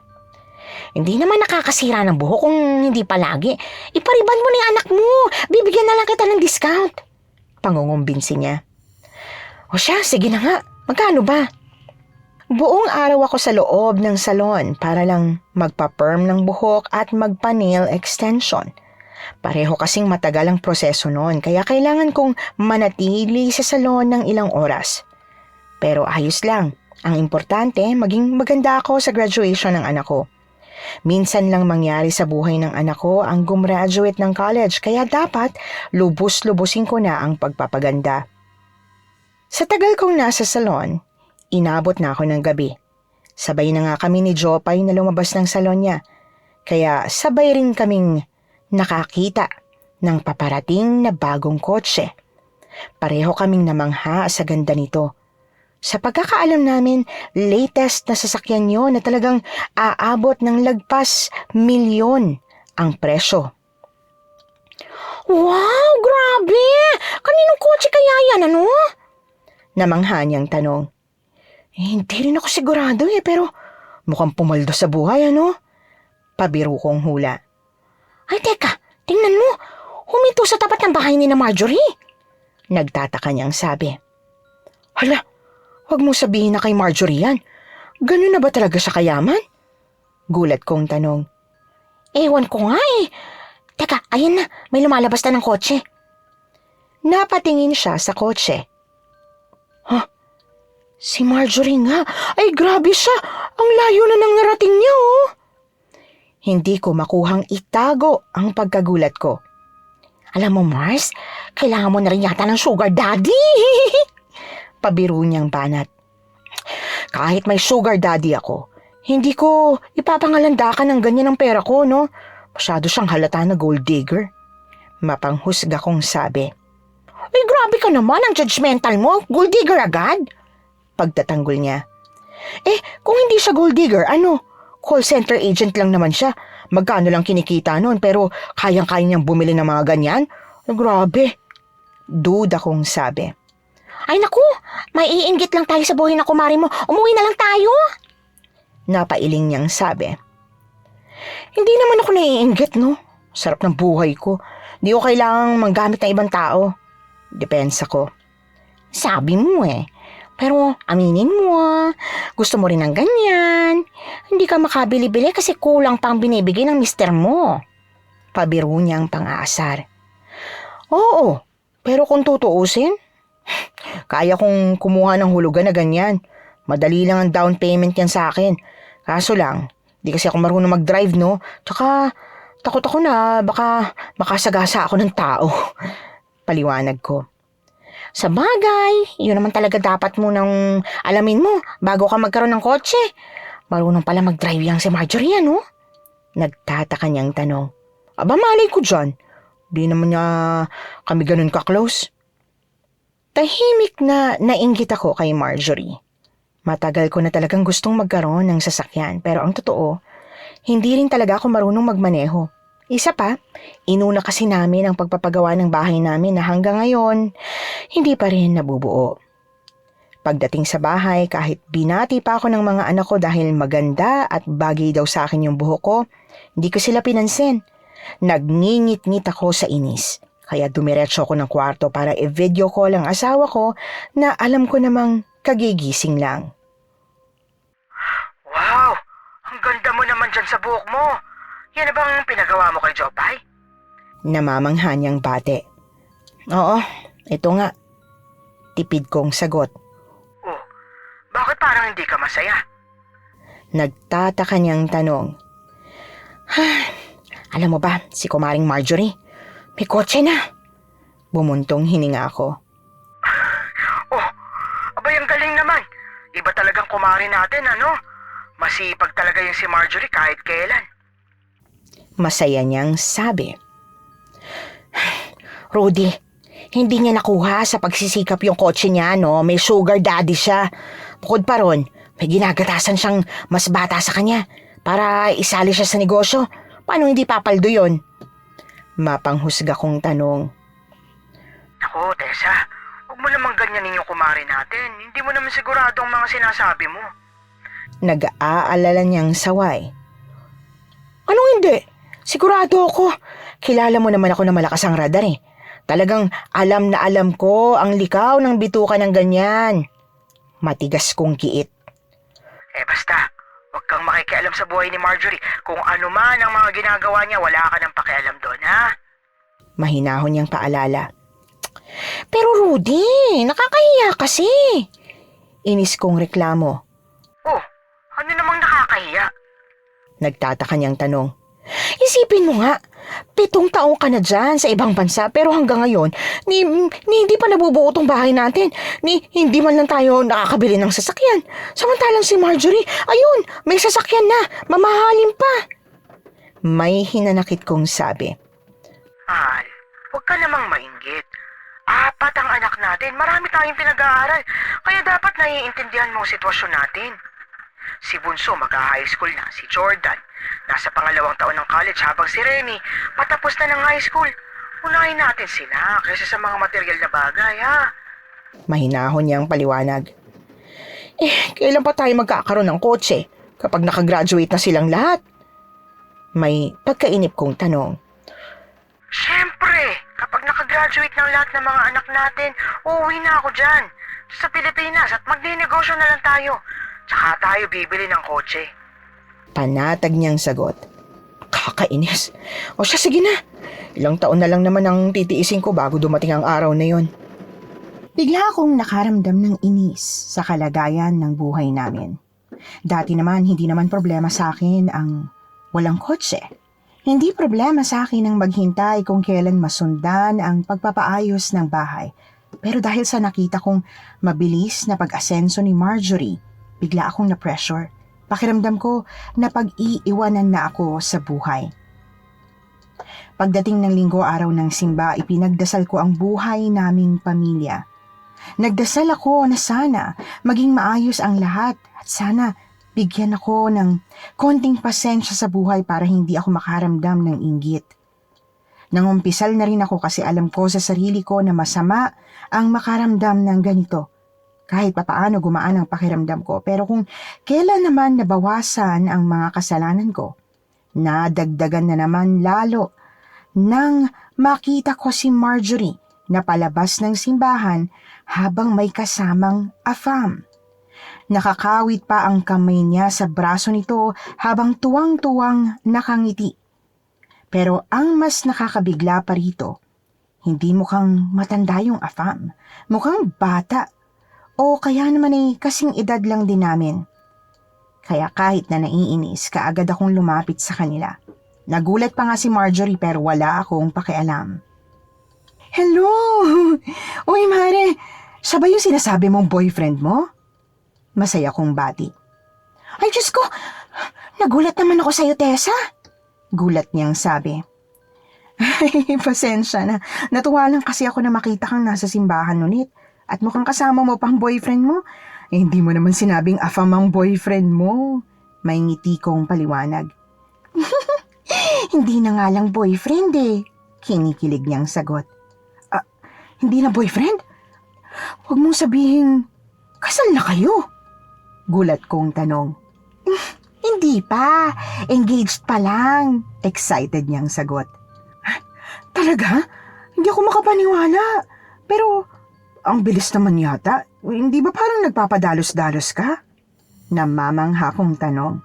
Hindi naman nakakasira ng buhok kung hindi palagi. Ipariban mo na yung anak mo. Bibigyan na lang kita ng discount. Pangungumbinsi niya. O siya, sige na nga. Magkano ba? Buong araw ako sa loob ng salon para lang magpa-perm ng buhok at magpa-nail extension. Pareho kasing matagal ang proseso noon kaya kailangan kong manatili sa salon ng ilang oras. Pero ayos lang. Ang importante, maging maganda ako sa graduation ng anak ko. Minsan lang mangyari sa buhay ng anak ko ang gumraduate ng college kaya dapat lubos-lubusin ko na ang pagpapaganda. Sa tagal kong nasa salon, inabot na ako ng gabi. Sabay na nga kami ni Jopay na lumabas ng salon niya. Kaya sabay rin kaming nakakita ng paparating na bagong kotse. Pareho kaming namangha sa ganda nito. Sa pagkakaalam namin, latest na sasakyan yun na talagang aabot ng lagpas milyon ang presyo. Wow, grabe! Kaninong kotse kaya yan, ano? Namangha niyang tanong. Hindi rin ako sigurado pero mukhang pumaldo sa buhay, ano? Pabiro kong hula. Ay, teka, tingnan mo. Huminto sa tapat ng bahay ni na Marjorie. Nagtataka niyang sabi. Hala, huwag mo sabihin na kay Marjorie yan. Ganun na ba talaga siya kayaman? Gulat kong tanong. Ewan ko nga eh. Teka, ayan na, may lumalabas na ng kotse. Napatingin siya sa kotse. Si Marjorie nga. Ay, grabe siya. Ang layo na nang narating niya, oh. Hindi ko makuhang itago ang pagkagulat ko. Alam mo, Mars, kailangan mo na rin yata ng sugar daddy. Pabiro niyang banat. Kahit may sugar daddy ako, hindi ko ipapangalandakan ng ganyan ang pera ko, no? Masyado siyang halata na gold digger. Mapanghusga kong sabi. Ay, grabe ka naman ang judgmental mo. Gold digger agad. Pagtatanggol niya. Kung hindi siya gold digger, ano? Call center agent lang naman siya. Magkano lang kinikita noon pero kayang-kaya niyang bumili ng mga ganyan? Grabe. Duda kong sabi. Ay naku, may iinggit lang tayo sa buhay na kumari mo. Umuwi na lang tayo. Napailing niyang sabi. Hindi naman ako naiinggit, no? Sarap ng buhay ko. Di ko kailangang manggamit ng ibang tao. Depensa ko. Sabi mo eh. Pero aminin mo gusto mo rin ng ganyan. Hindi ka makabili-bili kasi kulang pang binibigay ng mister mo. Pabiro niyang pang-aasar. Oo, pero kung tutuusin, kaya kong kumuha ng hulugan na ganyan. Madali lang ang down payment yan sa akin. Kaso lang, di kasi ako marunong mag-drive, no? Tsaka takot ako na baka makasagasa ako ng tao. Paliwanag ko. Sa bagay, yun naman talaga dapat mo nang alamin mo bago ka magkaroon ng kotse. Marunong pala mag-drive yang si Marjorie, ano? Nagtataka niyang tanong. Aba, malay ko dyan. Di naman niya kami ganun ka-close. Tahimik na nainggit ako kay Marjorie. Matagal ko na talagang gustong magkaroon ng sasakyan pero ang totoo, hindi rin talaga ako marunong magmaneho. Isa pa, inuna kasi namin ang pagpapagawa ng bahay namin na hanggang ngayon, hindi pa rin nabubuo. Pagdating sa bahay, kahit binati pa ako ng mga anak ko dahil maganda at bagay daw sa akin yung buhok ko, hindi ko sila pinansin. Nagngingit-ngit ako sa inis. Kaya dumiretso ako ng kwarto para i-video call ang asawa ko na alam ko namang kagigising lang. Wow! Ang ganda mo naman dyan sa buhok mo! Yan na bang pinagawa mo kay Jopay? Namamangha niyang bate. Oo, ito nga. Tipid kong sagot. Oh, bakit parang hindi ka masaya? Nagtataka niyang tanong. Alam mo ba, si Kumaring Marjorie, May kotse na. Bumuntong hininga ako. Oh, abay ang galing naman. Iba talagang kumari natin, ano? Masipag talaga yung si Marjorie kahit kailan. Masaya niyang sabi. Rudy, hindi niya nakuha sa pagsisikap yung kotse niya, no? May sugar daddy siya. Bukod pa ron, may ginagatasan siyang mas bata sa kanya para isali siya sa negosyo. Paano hindi papaldo yun? Mapanghusga kong tanong. Ako, Tessa, huwag mo namang ganyanin yung kumari natin. Hindi mo naman sigurado ang mga sinasabi mo. Nag-aalala niyang saway. Anong hindi? Sigurado ako. Kilala mo naman ako na malakas ang radar eh. Talagang alam na alam ko ang likaw ng bituka ng ganyan. Matigas kong kiit. Basta, huwag kang makikialam sa buhay ni Marjorie. Kung ano man ang mga ginagawa niya, wala ka ng pakialam doon, ha? Mahinahon niyang paalala. Pero Rudy, nakakahiya kasi. Inis kong reklamo. Oh, ano namang nakakahiya? Nagtataka niyang tanong. Isipin mo nga, 7 taong ka na dyan sa ibang bansa pero hanggang ngayon, hindi pa nabubuo tong bahay natin. Hindi man lang tayo nakakabili ng sasakyan. Samantalang si Marjorie, ayun, may sasakyan na, mamahalin pa. May hinanakit kong sabi. Mahal, huwag ka namang mainggit. 4 ang anak natin, marami tayong pinag-aaral, kaya dapat naiintindihan mo ang sitwasyon natin. Si Bunso mag-high school na, si Jordan nasa pangalawang taon ng college habang si Remy patapos na ng high school. Unahin natin sila kaysa sa mga material na bagay, ha? Mahinahon niyang paliwanag. Kailan pa tayo magkakaroon ng kotse kapag nakagraduate na silang lahat? May pagkainip kong tanong. Siyempre, kapag nakagraduate ng lahat ng mga anak natin, uuwi na ako dyan sa Pilipinas at magninegosyo na lang tayo. Tsaka tayo bibili ng kotse. Panatag niyang sagot. Kakainis. O siya, sige na. Ilang taon na lang naman ang titiisin ko bago dumating ang araw na yon. Bigla akong nakaramdam ng inis sa kalagayan ng buhay namin. Dati naman, hindi naman problema sa akin ang walang kotse. Hindi problema sa akin ang maghintay kung kailan masundan ang pagpapaayos ng bahay. Pero dahil sa nakita kong mabilis na pag-asenso ni Marjorie, bigla akong na-pressure. Pakiramdam ko na pag-iiwanan na ako sa buhay. Pagdating ng linggo araw ng simba, ipinagdasal ko ang buhay naming pamilya. Nagdasal ako na sana maging maayos ang lahat at sana bigyan ako ng konting pasensya sa buhay para hindi ako makaramdam ng inggit. Nangumpisal na rin ako kasi alam ko sa sarili ko na masama ang makaramdam ng ganito. Kahit papaano gumaan ang pakiramdam ko, pero kung kailan naman nabawasan ang mga kasalanan ko, nadagdagan na naman lalo nang makita ko si Marjorie na palabas ng simbahan habang may kasamang afam. Nakakawit pa ang kamay niya sa braso nito habang tuwang-tuwang nakangiti. Pero ang mas nakakabigla pa rito, hindi mukhang matanda yung afam, mukhang bata. O kaya naman ay kasing edad lang din namin. Kaya kahit na naiinis, kaagad akong lumapit sa kanila. Nagulat pa nga si Marjorie pero wala akong pakialam. Hello! Uy, Mare! Siya ba yung sinasabi mong boyfriend mo? Masaya kong bati. Ay, Diyos ko! Nagulat naman ako sa'yo, Tessa! Gulat niyang sabi. Ay, pasensya na. Natuwa lang kasi ako na makita kang nasa simbahan ulit. At mukhang kasama mo pang boyfriend mo. Hindi mo naman sinabing afam ang boyfriend mo. May ngiti kong paliwanag. Hindi na nga lang boyfriend eh. Kinikilig niyang sagot. Hindi na boyfriend? Huwag mong sabihin, kasal na kayo? Gulat kong tanong. Hindi pa. Engaged pa lang. Excited niyang sagot. Talaga? Hindi ako makapaniwala. Pero ang bilis naman yata. Hindi ba parang nagpapadalos-dalos ka? Namamangha kong tanong.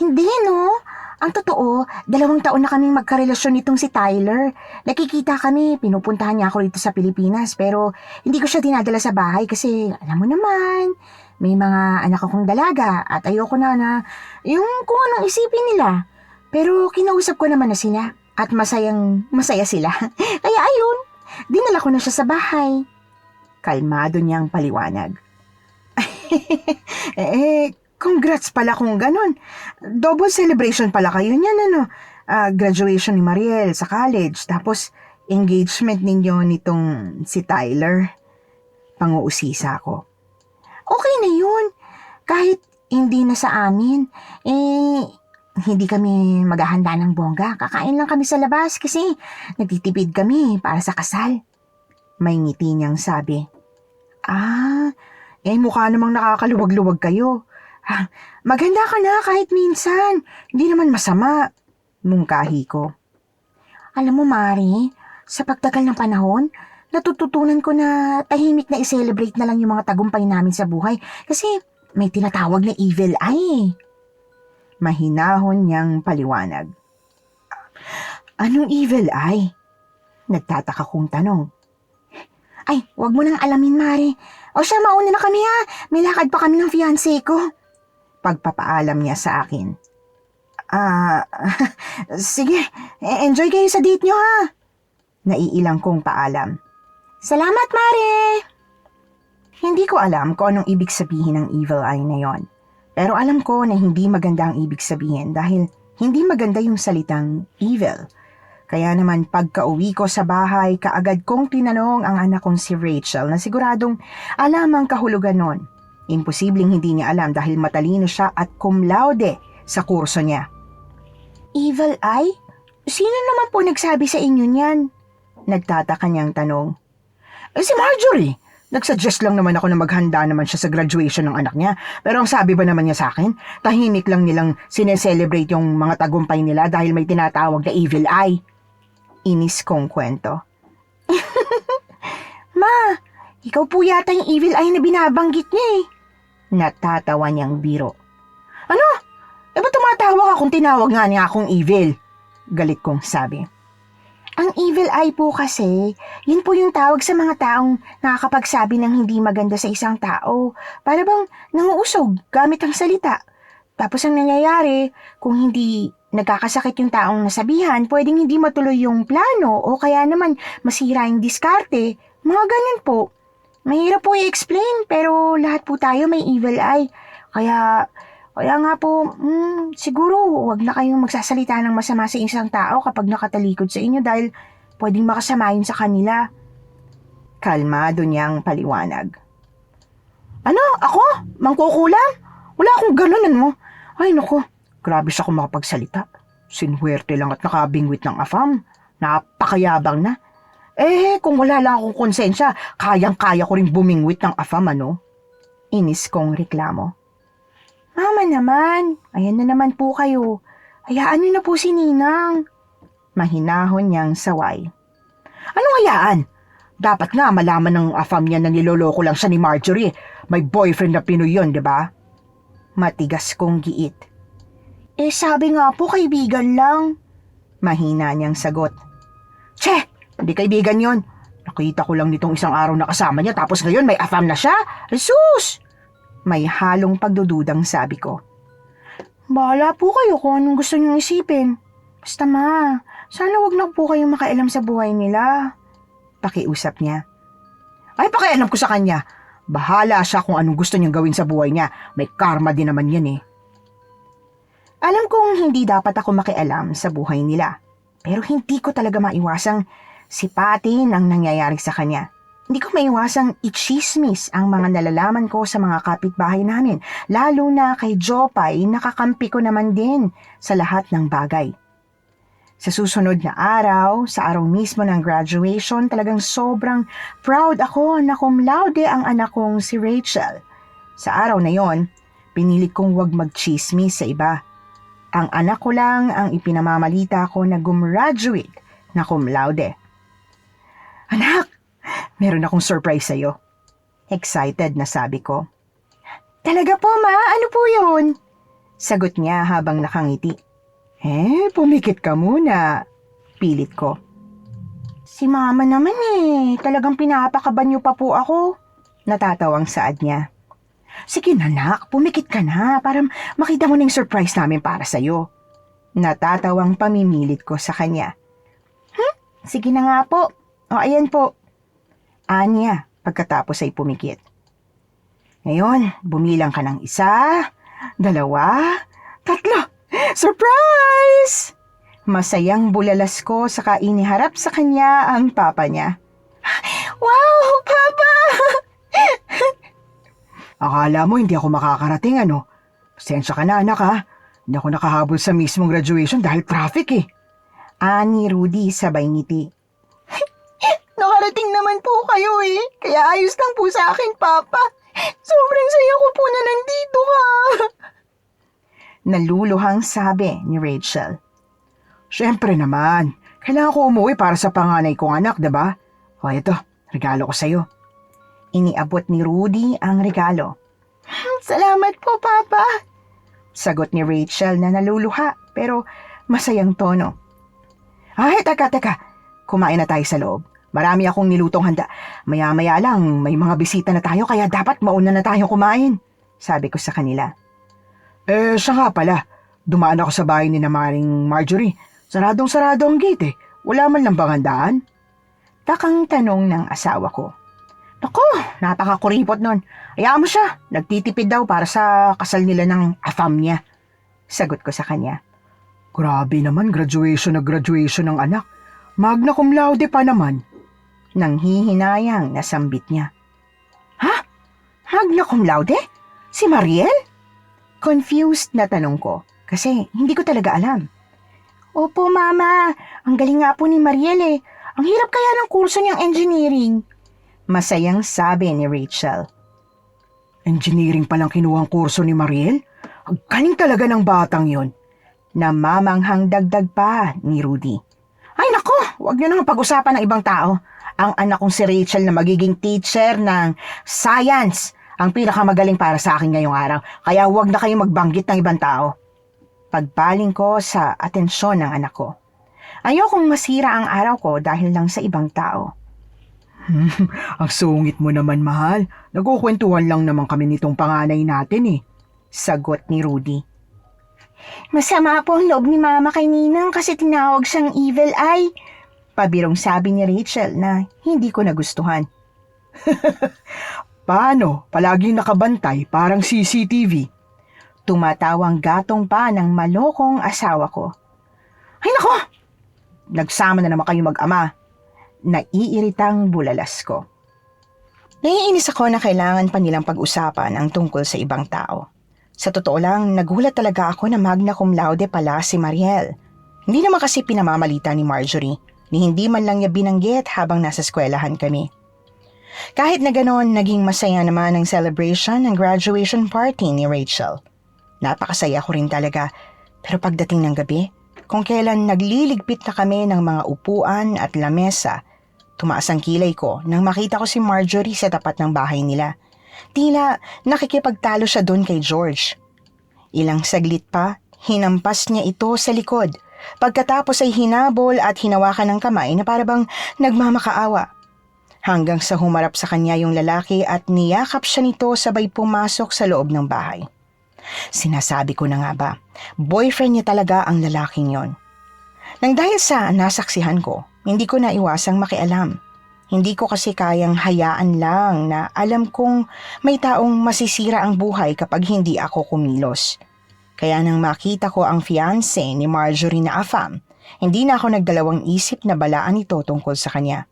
Hindi no. Ang totoo, 2 taon na kaming magkarelasyon nitong si Tyler. Nakikita kami, pinupuntahan niya ako dito sa Pilipinas pero hindi ko siya dinadala sa bahay kasi alam mo naman, may mga anak akong dalaga at ayoko na yung kung anong isipin nila. Pero kinausap ko naman na sila. At masaya sila. Kaya ayun, dinala ko na siya sa bahay. Kalmado niyang paliwanag. Congrats pala kung ganon. Double celebration pala kayo niyan, ano? Graduation ni Mariel sa college, tapos engagement ninyo nitong si Tyler. Panguusisa ko. Okay na yun. Kahit hindi na sa amin, hindi kami maghahanda ng bongga. Kakain lang kami sa labas kasi nagtitipid kami para sa kasal. May ngiti niyang sabi. Mukha namang nakakaluwag-luwag kayo. Maganda ka na kahit minsan. Hindi naman masama. Mungkahi ko. Alam mo, Mari, sa pagtagal ng panahon, natututunan ko na tahimik na i-celebrate na lang yung mga tagumpay namin sa buhay kasi may tinatawag na evil eye. Mahinahon niyang paliwanag. Anong evil eye? Nagtataka kong tanong. Ay, wag mo nang alamin, Mari. O siya, mauna na kami ha. May lakad pa kami ng fiancé ko. Pagpapaalam niya sa akin. Sige, enjoy kayo sa date niyo ha. Naiilang kong paalam. Salamat, Mari! Hindi ko alam kung anong ibig sabihin ng evil eye na yon. Pero alam ko na hindi maganda ang ibig sabihin dahil hindi maganda yung salitang evil. Kaya naman pagka-uwi ko sa bahay, kaagad kong tinanong ang anak kong si Rachel na siguradong alam ang kahulugan nun. Imposibleng hindi niya alam dahil matalino siya at cum laude sa kurso niya. Evil eye? Sino naman po nagsabi sa inyo niyan? Nagtataka niyang tanong. Si Marjorie! Nagsuggest lang naman ako na maghanda naman siya sa graduation ng anak niya. Pero ang sabi ba naman niya sa akin, tahimik lang nilang sineselebrate yung mga tagumpay nila dahil may tinatawag na evil eye. Inis kong kwento. Ma, ikaw po yata yung evil eye na binabanggit niya eh. Natatawa niyang biro. Ano? Ba't tumatawa ka kung tinawag nga niya akong evil? Galit kong sabi. Ang evil eye po kasi, yun po yung tawag sa mga taong nakakapagsabi ng hindi maganda sa isang tao. Para bang nanguusog gamit ang salita. Tapos ang nangyayari, kung hindi nagkakasakit yung taong nasabihan, pwedeng hindi matuloy yung plano o kaya naman masira yung diskarte. Mga ganun po. Mahirap po i-explain pero lahat po tayo may evil eye. Kaya nga po, siguro wag na kayong magsasalita ng masama sa isang tao kapag nakatalikod sa inyo dahil pwedeng makasama yun sa kanila. Kalmado niyang paliwanag. Ano? Ako? Mangkukulam? Wala akong ganunan mo. Ay naku, grabe siya kung makapagsalita. Sinwerte lang at nakabingwit ng afam. Napakayabang na. Kung wala lang akong konsensya, kayang-kaya ko rin bumingwit ng afam, ano? Inis kong reklamo. Mama naman, ayan na naman po kayo. Hayaan niyo na po si Ninang. Mahinahon niyang saway. Anong hayaan? Dapat nga malaman ng afam niya na niloloko lang siya ni Marjorie. May boyfriend na Pinoy yun, di ba? Matigas kong giit. Sabi nga po kaibigan lang. Mahina niyang sagot. Che, hindi kaibigan yon. Nakita ko lang nitong isang araw na kasama niya tapos ngayon may afam na siya. Jesus! May halong pagdududang sabi ko. Bahala po kayo kung anong gusto niyong isipin. Basta ma, sana wag na po kayong makailam sa buhay nila. Pakiusap niya. Ay, pakialam ko sa kanya. Bahala siya kung anong gusto niyang gawin sa buhay niya. May karma din naman yan eh. Alam kong hindi dapat ako makialam sa buhay nila. Pero hindi ko talaga maiwasang sipatin ang nangyayari sa kanya. Hindi ko maiwasang i-chismis ang mga nalalaman ko sa mga kapitbahay namin, lalo na kay Jopay, nakakampi ko naman din sa lahat ng bagay. Sa susunod na araw, sa araw mismo ng graduation, talagang sobrang proud ako na cum laude ang anak kong si Rachel. Sa araw na yon, pinilit kong wag mag-chismis sa iba. Ang anak ko lang ang ipinamamalita ko na gumraduate na cum laude. Anak! Meron akong surprise sa'yo. Excited na sabi ko. Talaga po, ma? Ano po yun? Sagot niya habang nakangiti. Pumikit ka muna. Pilit ko. Si mama naman talagang pinapakaban niyo pa po ako. Natatawang saad niya. Sige na, nak, pumikit ka na para makita mo na yung surprise namin para sa'yo. Natatawang pamimilit ko sa kanya. Sige na nga po. O, ayan po. Anya, pagkatapos ay pumikit. Ngayon, bumilang ka ng 1, 2, 3. Surprise! Masayang bulalas ko saka iniharap sa kanya ang papa niya. Wow, Papa! Akala mo hindi ako makakarating, ano? Pasensya ka na, anak, ha? Hindi ako nakahabol sa mismong graduation dahil traffic, eh. Ani Rudy sabay ngiti. Nakarating naman po kayo, eh. Kaya ayos lang po sa akin, Papa. Sobrang saya ko po na nandito ka. Naluluhang sabi ni Rachel. Siyempre naman. Kailangan ko umuwi para sa panganay kong anak, diba? O ito, regalo ko sa'yo. Iniabot ni Rudy ang regalo. Salamat po, Papa. Sagot ni Rachel na naluluha pero masayang tono. Ay, teka. Kumain na tayo sa loob. Marami akong nilutong handa. Maya-maya lang, may mga bisita na tayo kaya dapat mauna na tayo kumain. Sabi ko sa kanila. Siya nga pala. Dumaan ako sa bahay ni na Maring Marjorie. Saradong-sarado ang gate, eh. Wala man lang bang handaan? Takang tanong ng asawa ko. Naku, napakakuripot nun. Hayaan mo siya. Nagtitipid daw para sa kasal nila ng afam niya. Sagot ko sa kanya. Grabe naman, graduation ng anak. Magna cum laude pa naman. Nang hihinayang nasambit niya. Ha? Magna cum laude? Si Mariel? Confused na tanong ko kasi hindi ko talaga alam. Opo, Mama. Ang galing nga po ni Mariel, eh. Ang hirap kaya ng kurso niyang engineering. Masayang sabi ni Rachel. Engineering palang kinuhang kurso ni Mariel? Ang galing talaga ng batang yon. Namamanghang dagdag pa ni Rudy. Ay nako, huwag niyo naman pag-usapan ng ibang tao. Ang anak kong si Rachel na magiging teacher ng science ang pinakamagaling para sa akin ngayong araw. Kaya huwag na kayong magbanggit ng ibang tao. Pagbaling ko sa atensyon ng anak ko. Ayokong masira ang araw ko dahil lang sa ibang tao. Ang sungit mo naman, mahal. Nagkukwentuhan lang naman kami nitong panganay natin, eh. Sagot ni Rudy. Masama po ang loob ni Mama kay Ninang kasi tinawag siyang evil eye. Pabirong sabi ni Rachel na hindi ko nagustuhan. Paano? Palaging nakabantay parang CCTV. Tumatawang gatong pa ng malokong asawa ko. Ay nako! Nagsama na naman kayo mag-ama. Naiiritang bulalas ko. Naiinis ako na kailangan pa nilang pag-usapan ang tungkol sa ibang tao. Sa totoo lang, nagulat talaga ako na magna cum laude pala si Mariel. Hindi naman kasi pinamamalita ni Marjorie, ni hindi man lang niya binanggit habang nasa eskwelahan kami. Kahit na ganoon, naging masaya naman ang celebration ng graduation party ni Rachel. Napakasaya ko rin talaga, pero pagdating ng gabi, kung kailan nagliligpit na kami ng mga upuan at lamesa, tumaas ang kilay ko nang makita ko si Marjorie sa tapat ng bahay nila. Tila nakikipagtalo siya doon kay George. Ilang saglit pa, hinampas niya ito sa likod. Pagkatapos ay hinabol at hinawakan ng kamay na parabang nagmamakaawa. Hanggang sa humarap sa kanya yung lalaki at niyakap siya nito sabay pumasok sa loob ng bahay. Sinasabi ko na nga ba, boyfriend niya talaga ang lalaking yon. Nang dahil sa nasaksihan ko, hindi ko na iwasang makialam. Hindi ko kasi kayang hayaan lang na alam kong may taong masisira ang buhay kapag hindi ako kumilos. Kaya nang makita ko ang fiancé ni Marjorie na afam, hindi na ako nagdalawang isip na balaan ito tungkol sa kanya.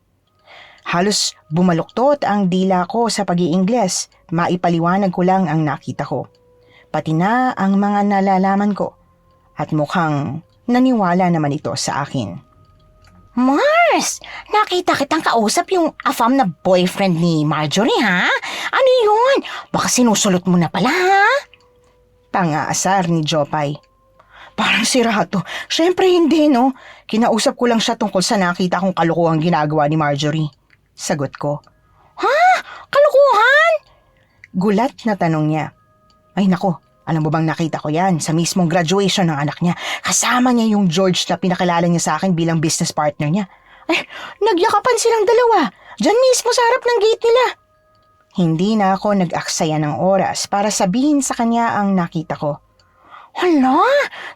Halos bumaluktot ang dila ko sa pag-iingles, maipaliwanag ko lang ang nakita ko. Pati na ang mga nalalaman ko at mukhang naniwala naman ito sa akin. Mars, nakita kitang kausap yung afam na boyfriend ni Marjorie, ha? Ano yun? Baka sinusulot mo na pala, ha? Pangaasar ni Jopay. Parang sirato. Siyempre hindi, no? Kinausap ko lang siya tungkol sa nakita kong kalukuhang ginagawa ni Marjorie. Sagot ko. Ha? Kalukuhan? Gulat na tanong niya. Ay nako, alam mo bang nakita ko yan sa mismong graduation ng anak niya. Kasama niya yung George na pinakilala niya sa akin bilang business partner niya. Ay, nagyakapan silang dalawa. Diyan mismo sa harap ng gate nila. Hindi na ako nag-aksaya ng oras para sabihin sa kanya ang nakita ko. Hala,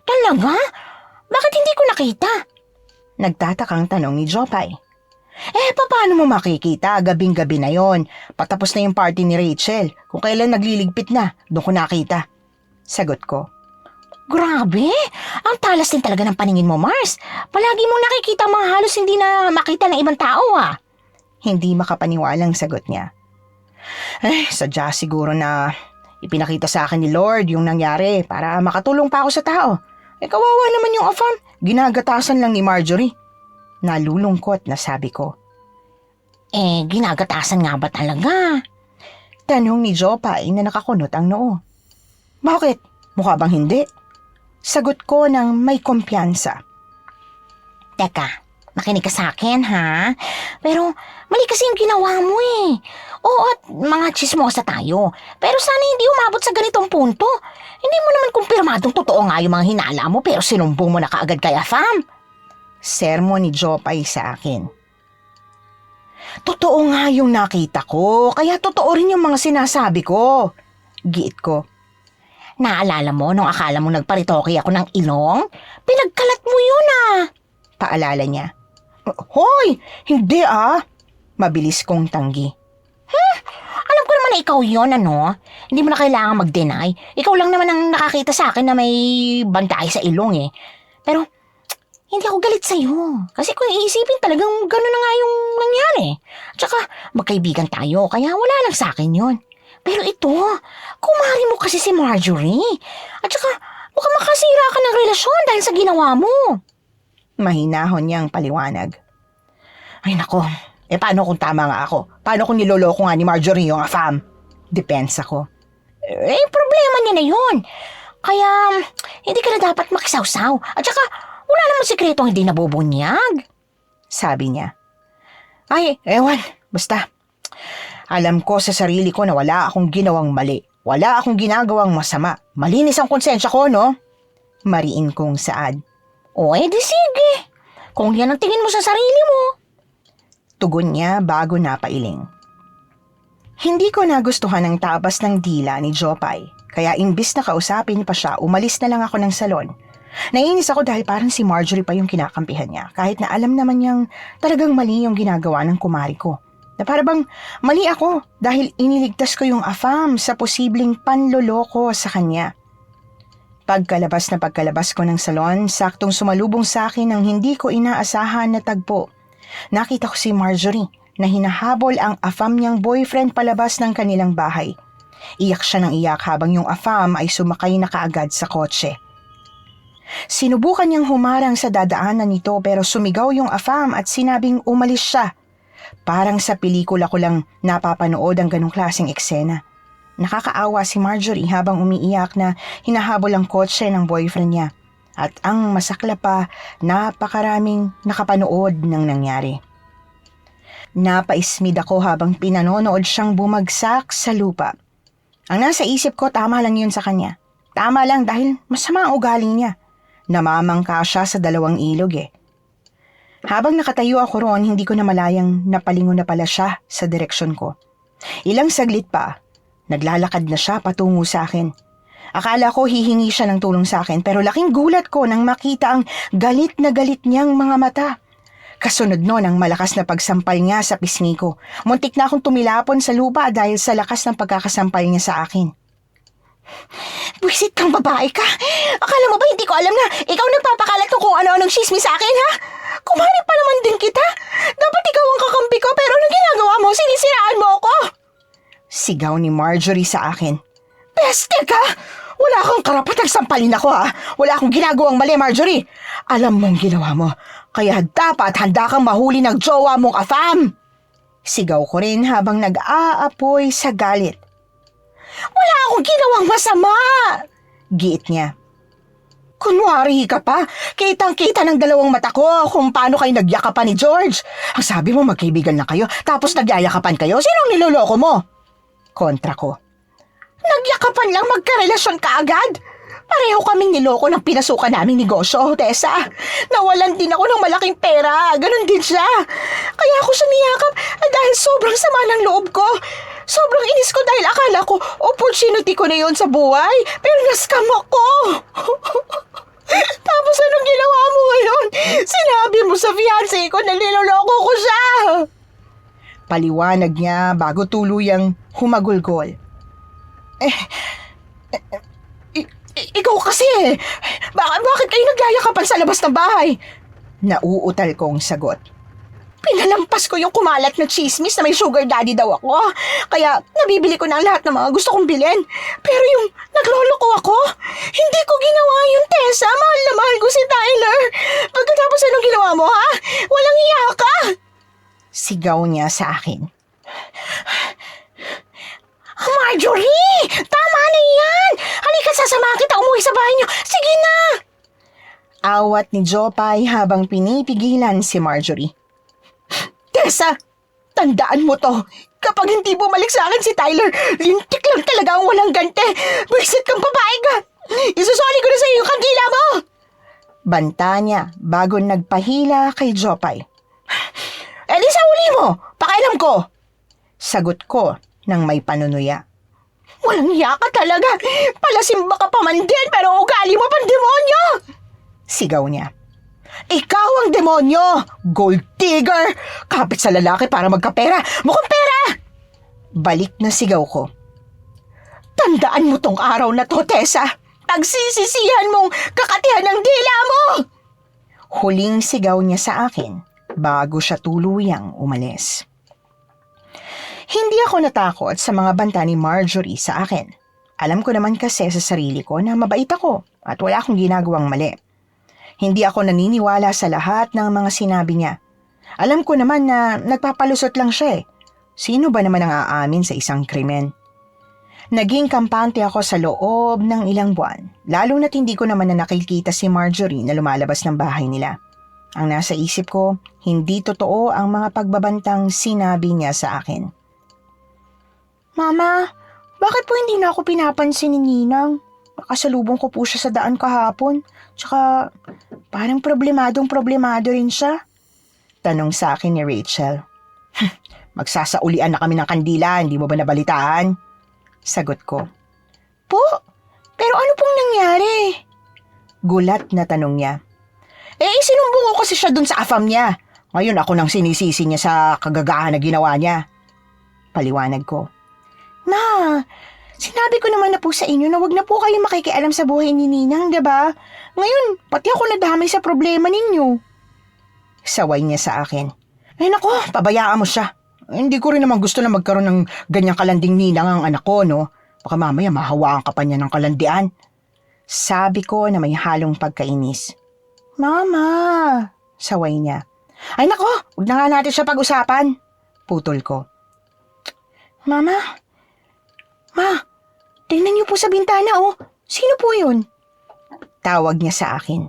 talaga? Bakit hindi ko nakita? Nagtatakang tanong ni Jopay. Paano mo makikita? Gabing-gabi na yon. Patapos na yung party ni Rachel. Kung kailan nagliligpit na, doon ko nakita. Sagot ko. Grabe! Ang talas din talaga ng paningin mo, Mars. Palagi mong nakikita ang mga halos hindi na makita ng ibang tao, ah. Hindi makapaniwalang sagot niya. Sadya siguro na ipinakita sa akin ni Lord yung nangyari para makatulong pa ako sa tao. Kawawa naman yung afam. Ginagatasan lang ni Marjorie. Nalulungkot na sabi ko. Ginagatasan nga ba talaga? Tanong ni Jopay na nakakunot ang noo. Bakit? Mukha bang hindi? Sagot ko ng may kumpiyansa. Teka, makinig ka sa akin, ha? Pero mali kasi yung ginawa mo eh. Oo, at mga chismosa tayo. Pero sana hindi umabot sa ganitong punto. Hindi mo naman kumpirmadong totoo nga yung mga hinala mo pero sinumbong mo na kaagad kay Afam. Sermon ni Jopay sa akin. Totoo nga yung nakita ko, kaya totoo rin yung mga sinasabi ko. Giit ko. Naalala mo nung akala mo nagparitoke ako ng ilong? Pinagkalat mo yun ah. Paalala niya. Hoy! Hindi ah! Mabilis kong tanggi. Alam ko naman na ikaw yun, ano? Hindi mo na kailangan mag-deny. Ikaw lang naman ang nakakita sa akin na may bantay sa ilong eh. Pero, hindi ako galit sa'yo. Kasi kung iisipin talagang gano'n na nga yung nangyari. Tsaka, magkaibigan tayo, kaya wala lang sa akin yun. Pero ito, kumari mo kasi si Marjorie. At saka, baka makasira ka ng relasyon dahil sa ginawa mo. Mahinahon niyang paliwanag. Ay nako, paano kung tama nga ako? Paano kung niloloko nga ni Marjorie yung afam? Depensa ko. Problema niya na yun. Kaya, hindi ka na dapat makisawsaw. At saka, wala namang sikretong hindi nabubunyag. Sabi niya. Ay, ewan, basta. Alam ko sa sarili ko na wala akong ginawang mali. Wala akong ginagawang masama. Malinis ang konsensya ko, no? Mariin kong saad. Di sige. Kung yan ang tingin mo sa sarili mo. Tugon niya bago napailing. Hindi ko nagustuhan ang tabas ng dila ni Jopay. Kaya imbis na kausapin pa siya, umalis na lang ako ng salon. Naiinis ako dahil parang si Marjorie pa yung kinakampihan niya. Kahit na alam naman niyang talagang mali yung ginagawa ng kumari ko. Na para bang mali ako dahil iniligtas ko yung afam sa posibleng panloloko sa kanya. Pagkalabas ko ng salon, saktong sumalubong sa akin ang hindi ko inaasahan na tagpo. Nakita ko si Marjorie na hinahabol ang afam niyang boyfriend palabas ng kanilang bahay. Iyak siya ng iyak habang yung afam ay sumakay na kaagad sa kotse. Sinubukan niyang humarang sa dadaanan nito pero sumigaw yung afam at sinabing umalis siya. Parang sa pelikula ko lang napapanood ang ganong klaseng eksena. Nakakaawa si Marjorie habang umiiyak na hinahabol ang kotse ng boyfriend niya. At ang masakla pa, napakaraming nakapanood ng nangyari. Napaismid ako habang pinanonood siyang bumagsak sa lupa. Ang nasa isip ko, tama lang yun sa kanya. Tama lang dahil masama ang ugali niya. Namamangka siya sa dalawang ilog eh. Habang nakatayo ako roon, hindi ko na malayang napalingon na pala siya sa direksyon ko. Ilang saglit pa, naglalakad na siya patungo sa akin. Akala ko hihingi siya ng tulong sa akin pero laking gulat ko nang makita ang galit na galit niyang mga mata. Kasunod nun ang malakas na pagsampal niya sa pisngi ko. Muntik na akong tumilapon sa lupa dahil sa lakas ng pagkakasampal niya sa akin. Buisit kang babae ka. Akala mo ba hindi ko alam na ikaw nagpapakalat kung ano-anong chismis sa akin, ha? Kumari pa naman din kita. Dapat ikaw ang kakampi ko pero anong ginagawa mo? Sinisiraan mo ako. Sigaw ni Marjorie sa akin. Peste ka! Wala kang karapatang sampalin ako, ha? Wala akong ginagawang mali, Marjorie. Alam mong ginawa mo. Kaya dapat handa kang mahuli ng jowa mong afam. Sigaw ko rin habang nag-aapoy sa galit. Wala akong ginawang masama! Giit niya. Kunwari ka pa. Kitang-kita ng dalawang mata ko kung paano kayo nagyakapan ni George. Ang sabi mo magkaibigan na kayo, tapos nagyayakapan kayo. Sinong niloloko mo? Kontra ko. Nagyakapan lang magkarelasyon ka agad? Pareho kaming niloko ng pinasukan naming negosyo, Tessa. Nawalan din ako ng malaking pera. Ganon din siya. Kaya ako sumiyakap dahil sobrang sama ng loob ko. Sobrang inis ko dahil akala ko opportunity ko na yon sa buhay. Pero naskam ako. Tapos anong ginawa mo ngayon? Sinabi mo sa fiancé ko na niloloko ko siya. Paliwanag niya bago tuluyang humagulgol. Ikaw kasi bakit kayo nagyayakapan sa labas ng bahay? Nauutal kong sagot. Pinalampas ko yung kumalat na chismis na may sugar daddy daw ako. Kaya nabibili ko na ang lahat ng mga gusto kong bilhin. Pero yung nagloloko ako, hindi ko ginawa yun, Tessa. Mahal na mahal ko si Tyler. Pagkatapos anong ginawa mo, ha? Walang hiya ka! Sigaw niya sa akin. Marjorie! Tama na yan! Halika, sasama kita umuwi sa bahay niyo. Sige na! Awat ni Jopay habang pinipigilan si Marjorie. Tessa, tandaan mo to. Kapag hindi bumalik sa akin si Tyler, lintik lang talaga ang walang gante. Buisit kang babae ka. Isusoli ko na sa iyo yung kandila mo. Banta niya bago nagpahila kay Jopay. Di sa uli mo, pakailam ko. Sagot ko nang may panunuya. Walang hiya ka talaga. Palasimba ka pa man din pero ugali mo pang demonyo. Sigaw niya. Ikaw ang demonyo! Gold digger! Kapit sa lalaki para magkapera! Mukhang pera! Balik na sigaw ko. Tandaan mo tong araw na to, Tessa! Pagsisisihan mong kakatihan ng dila mo! Huling sigaw niya sa akin bago siya tuluyang umalis. Hindi ako natakot sa mga banta ni Marjorie sa akin. Alam ko naman kasi sa sarili ko na mabait ako at wala akong ginagawang mali. Hindi ako naniniwala sa lahat ng mga sinabi niya. Alam ko naman na nagpapalusot lang siya eh. Sino ba naman ang aamin sa isang krimen? Naging kampante ako sa loob ng ilang buwan, lalo na't hindi ko naman na nakikita si Marjorie na lumalabas ng bahay nila. Ang nasa isip ko, hindi totoo ang mga pagbabantang sinabi niya sa akin. Mama, bakit po hindi na ako pinapansin ni Ninang? Nakasalubong ko po siya sa daan kahapon. Tsaka, parang problemado rin siya. Tanong sa akin ni Rachel. Magsasaulian na kami ng kandila, hindi mo ba nabalitaan? Sagot ko. Po, pero ano pong nangyari? Gulat na tanong niya. Sinumbong ko kasi siya dun sa afam niya. Ngayon ako nang sinisisi niya sa kagagahan na ginawa niya. Paliwanag ko. Ma, sinabi ko naman na po sa inyo na wag na po kayo makikialam sa buhay ni Ninang, diba? Ngayon, pati ako nadamay sa problema ninyo. Saway niya sa akin. Nako, pabayaan mo siya. Hindi ko rin naman gusto na magkaroon ng ganyang kalanding ninang ang anak ko, no? Baka mamaya mahawaan ka pa niya ng kalandian. Sabi ko na may halong pagkainis. Mama, saway niya. Ay nako, huwag na nga natin siya pag-usapan. Putol ko. Mama, tingnan niyo po sa bintana, oh. Sino po yun? Tawag niya sa akin.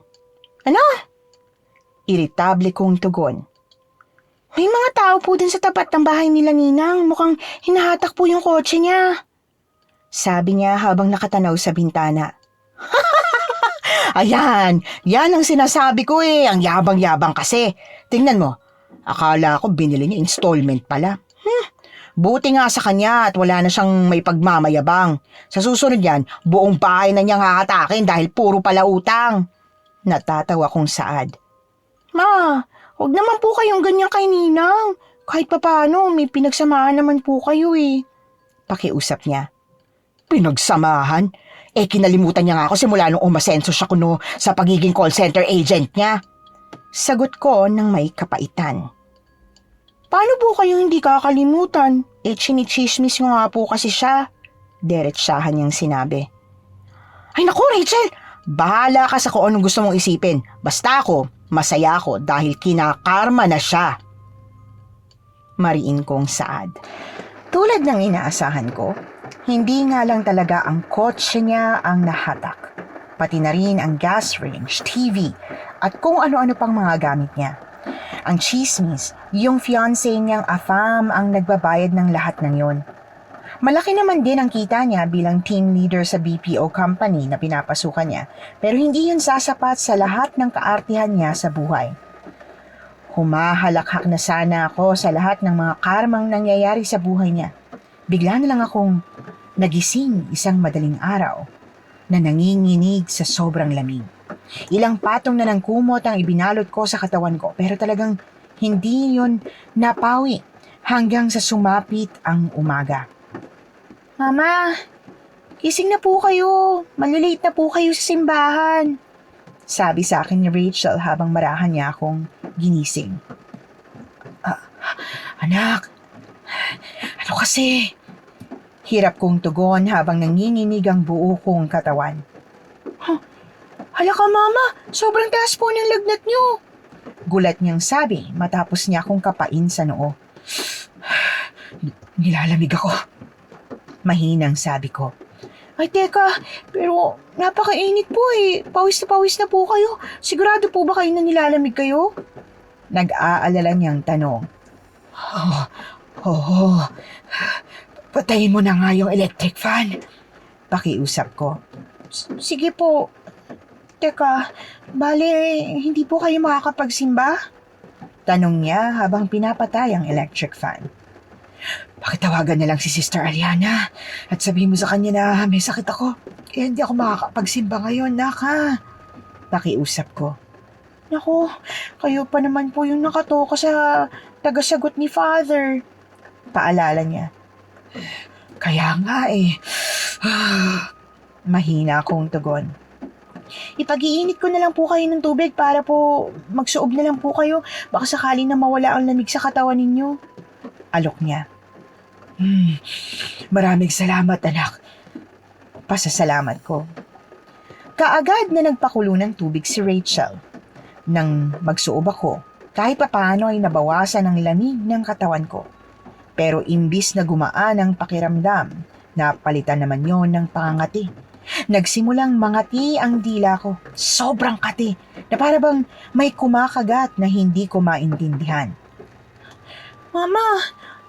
Ano? Iritable kong tugon. May mga tao po din sa tapat ng bahay nila, Ninang. Mukhang hinahatak po yung kotse niya. Sabi niya habang nakatanaw sa bintana. Ayan, yan ang sinasabi ko eh. Ang yabang-yabang kasi. Tingnan mo, akala ko binili niya installment pala. Buti nga sa kanya at wala na siyang may pagmamayabang. Sa susunod yan, buong bahay na niyang hahatakin dahil puro pala utang. Natatawa kong saad. Ma, huwag naman po kayong ganyan kay Ninang. Kahit papaano, may pinagsamahan naman po kayo eh. Pakiusap niya. Pinagsamahan? Kinalimutan niya nga ako simula nung umasenso siya kuno sa pagiging call center agent niya. Sagot ko ng may kapaitan. Paano po kayo hindi kakalimutan? Chinichismis nga po kasi siya. Diretsahan niyang sinabi. Ay naku, Rachel! Bahala ka sa kung anong gusto mong isipin. Basta ako, masaya ako dahil kinakarma na siya. Mariin kong saad. Tulad ng inaasahan ko, hindi nga lang talaga ang kotse niya ang nahatak. Pati na rin ang gas range, TV, at kung ano-ano pang mga gamit niya. Ang chismis, yung fiancé niyang afam ang nagbabayad ng lahat ng yon. Malaki naman din ang kita niya bilang team leader sa BPO company na pinapasukan niya, pero hindi yun sasapat sa lahat ng kaartihan niya sa buhay. Humahalakhak na sana ako sa lahat ng mga karmang nangyayari sa buhay niya. Bigla na lang akong nagising isang madaling araw. na nanginginig sa sobrang lamig. Ilang patong na ng kumot ang ibinalot ko sa katawan ko pero talagang hindi yon napawi hanggang sa sumapit ang umaga. Mama, gising na po kayo. Malilate na po kayo sa simbahan. Sabi sa akin ni Rachel habang marahan niya akong ginising. Anak, ano kasi? Hirap kong tugon habang nanginginig ang buo kong katawan. Hala ka mama, sobrang taas po ng lagnat niyo. Gulat niyang sabi matapos niya akong kapain sa noo. Nilalamig ako. Mahinang sabi ko. Ay teka, pero napakainit po eh. Pawis na po kayo. Sigurado po ba kayo na nilalamig kayo? Nag-aalala niyang tanong. Oo. Patayin mo na nga yung electric fan. Pakiusap ko. Sige po. Teka, bale, hindi po kayo makakapagsimba? Tanong niya habang pinapatay ang electric fan. Pakitawagan na lang si Sister Aliana at sabihin mo sa kanya na may sakit ako. Kaya hindi ako makakapagsimba ngayon, naka. Pakiusap ko. Naku, kayo pa naman po yung nakatoka sa tagasagot ni Father. Paalala niya. Kaya nga eh. Mahina akong tugon. Ipag-iinit ko na lang po kayo ng tubig para po magsuob na lang po kayo. Baka sakali na mawala ang lamig sa katawan ninyo. Alok niya. Maraming salamat anak. Pasasalamat ko. Kaagad na nagpakulo ng tubig si Rachel. Nang magsuob ako, kahit papaano ay nabawasan ang lamig ng katawan ko. Pero imbis na gumaan ang pakiramdam, napalitan naman yon ng pangangati. Nagsimulang mangati ang dila ko. Sobrang kati na para bang may kumakagat na hindi ko maintindihan. Mama,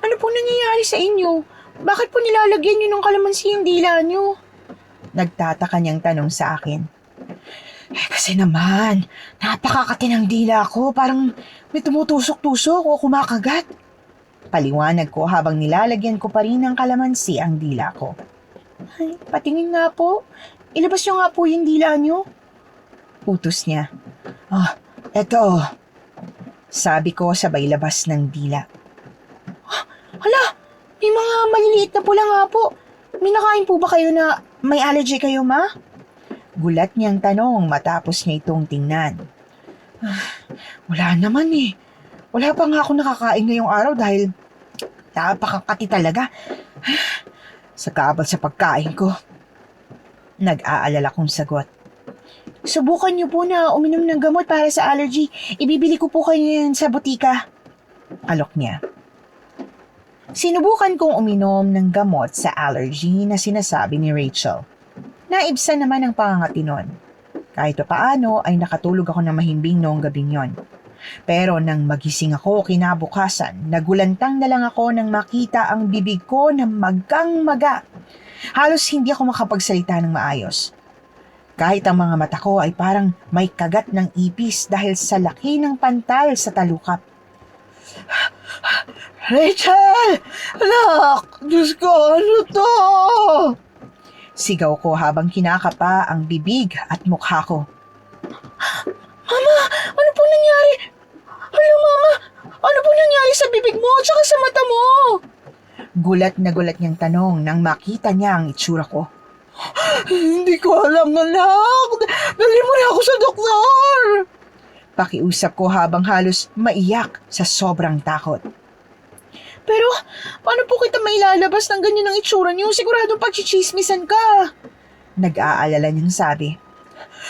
ano po nangyayari sa inyo? Bakit po nilalagyan niyo ng kalamansi yung dila niyo? Nagtataka niyang tanong sa akin. Kasi naman, napakakati ng dila ko. Parang may tumutusok-tusok o kumakagat. Paliwanag ko habang nilalagyan ko pa rin ng kalamansi ang dila ko. Ay, patingin nga po. Ilabas niyo nga po yung dila niyo. Utos niya. Eto. Sabi ko sabay labas ng dila. Hala, may mga maliliit na pula nga po. May nakain po ba kayo na may allergy kayo, ma? Gulat niyang tanong matapos niya itong tingnan. Wala naman eh. Wala pa nga ako nakakain ngayong araw dahil napakakati talaga. Sa kabal sa pagkain ko. Nag-aalala kong sagot. Subukan niyo po na uminom ng gamot para sa allergy. Ibibili ko po kayo yan sa butika. Alok niya. Sinubukan kong uminom ng gamot sa allergy na sinasabi ni Rachel. Naibsan naman ang pangangati nun. Kahit paano ay nakatulog ako ng mahimbing noong gabing yon. Pero nang magising ako kinabukasan, nagulantang na lang ako nang makita ang bibig ko na magang-maga. Halos hindi ako makapagsalita ng maayos. Kahit ang mga mata ko ay parang may kagat ng ipis dahil sa laki ng pantal sa talukap. Rachel! Anak! Diyos ko, ano to? Sigaw ko habang kinakapa ang bibig at mukha ko. Mama! Ano po nangyari? Hello, Mama! Ano po nangyari sa bibig mo at saka sa mata mo? Gulat na gulat niyang tanong nang makita niya ang itsura ko. Hindi ko alam, anak! Dali mo na ako sa doktor! Pakiusap ko habang halos maiyak sa sobrang takot. Pero, paano po kita mailalabas ng ganyan ang itsura niyo? Siguradong pagchichismisan ka. Nag-aalala niyang sabi.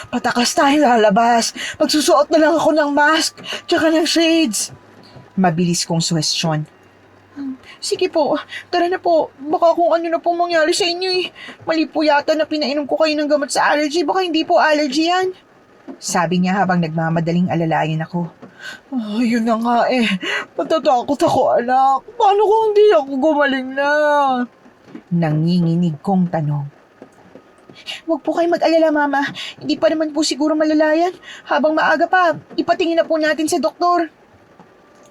Patakas tayo lalabas. Magsusuot na lang ako ng mask, tsaka ng shades. Mabilis kong suhestyon. Sige po, tara na po. Baka kung ano na po mangyari sa inyo eh. Mali po yata na pinainom ko kayo ng gamot sa allergy. Baka hindi po allergy yan. Sabi niya habang nagmamadaling alalayan ako. Yun na nga eh. Matatakot ako, anak. Paano kung hindi ako gumaling na? Nanginginig kong tanong. Huwag po kayo mag-alala, Mama. Hindi pa naman po siguro malalayan. Habang maaga pa, ipatingin na po natin sa doktor.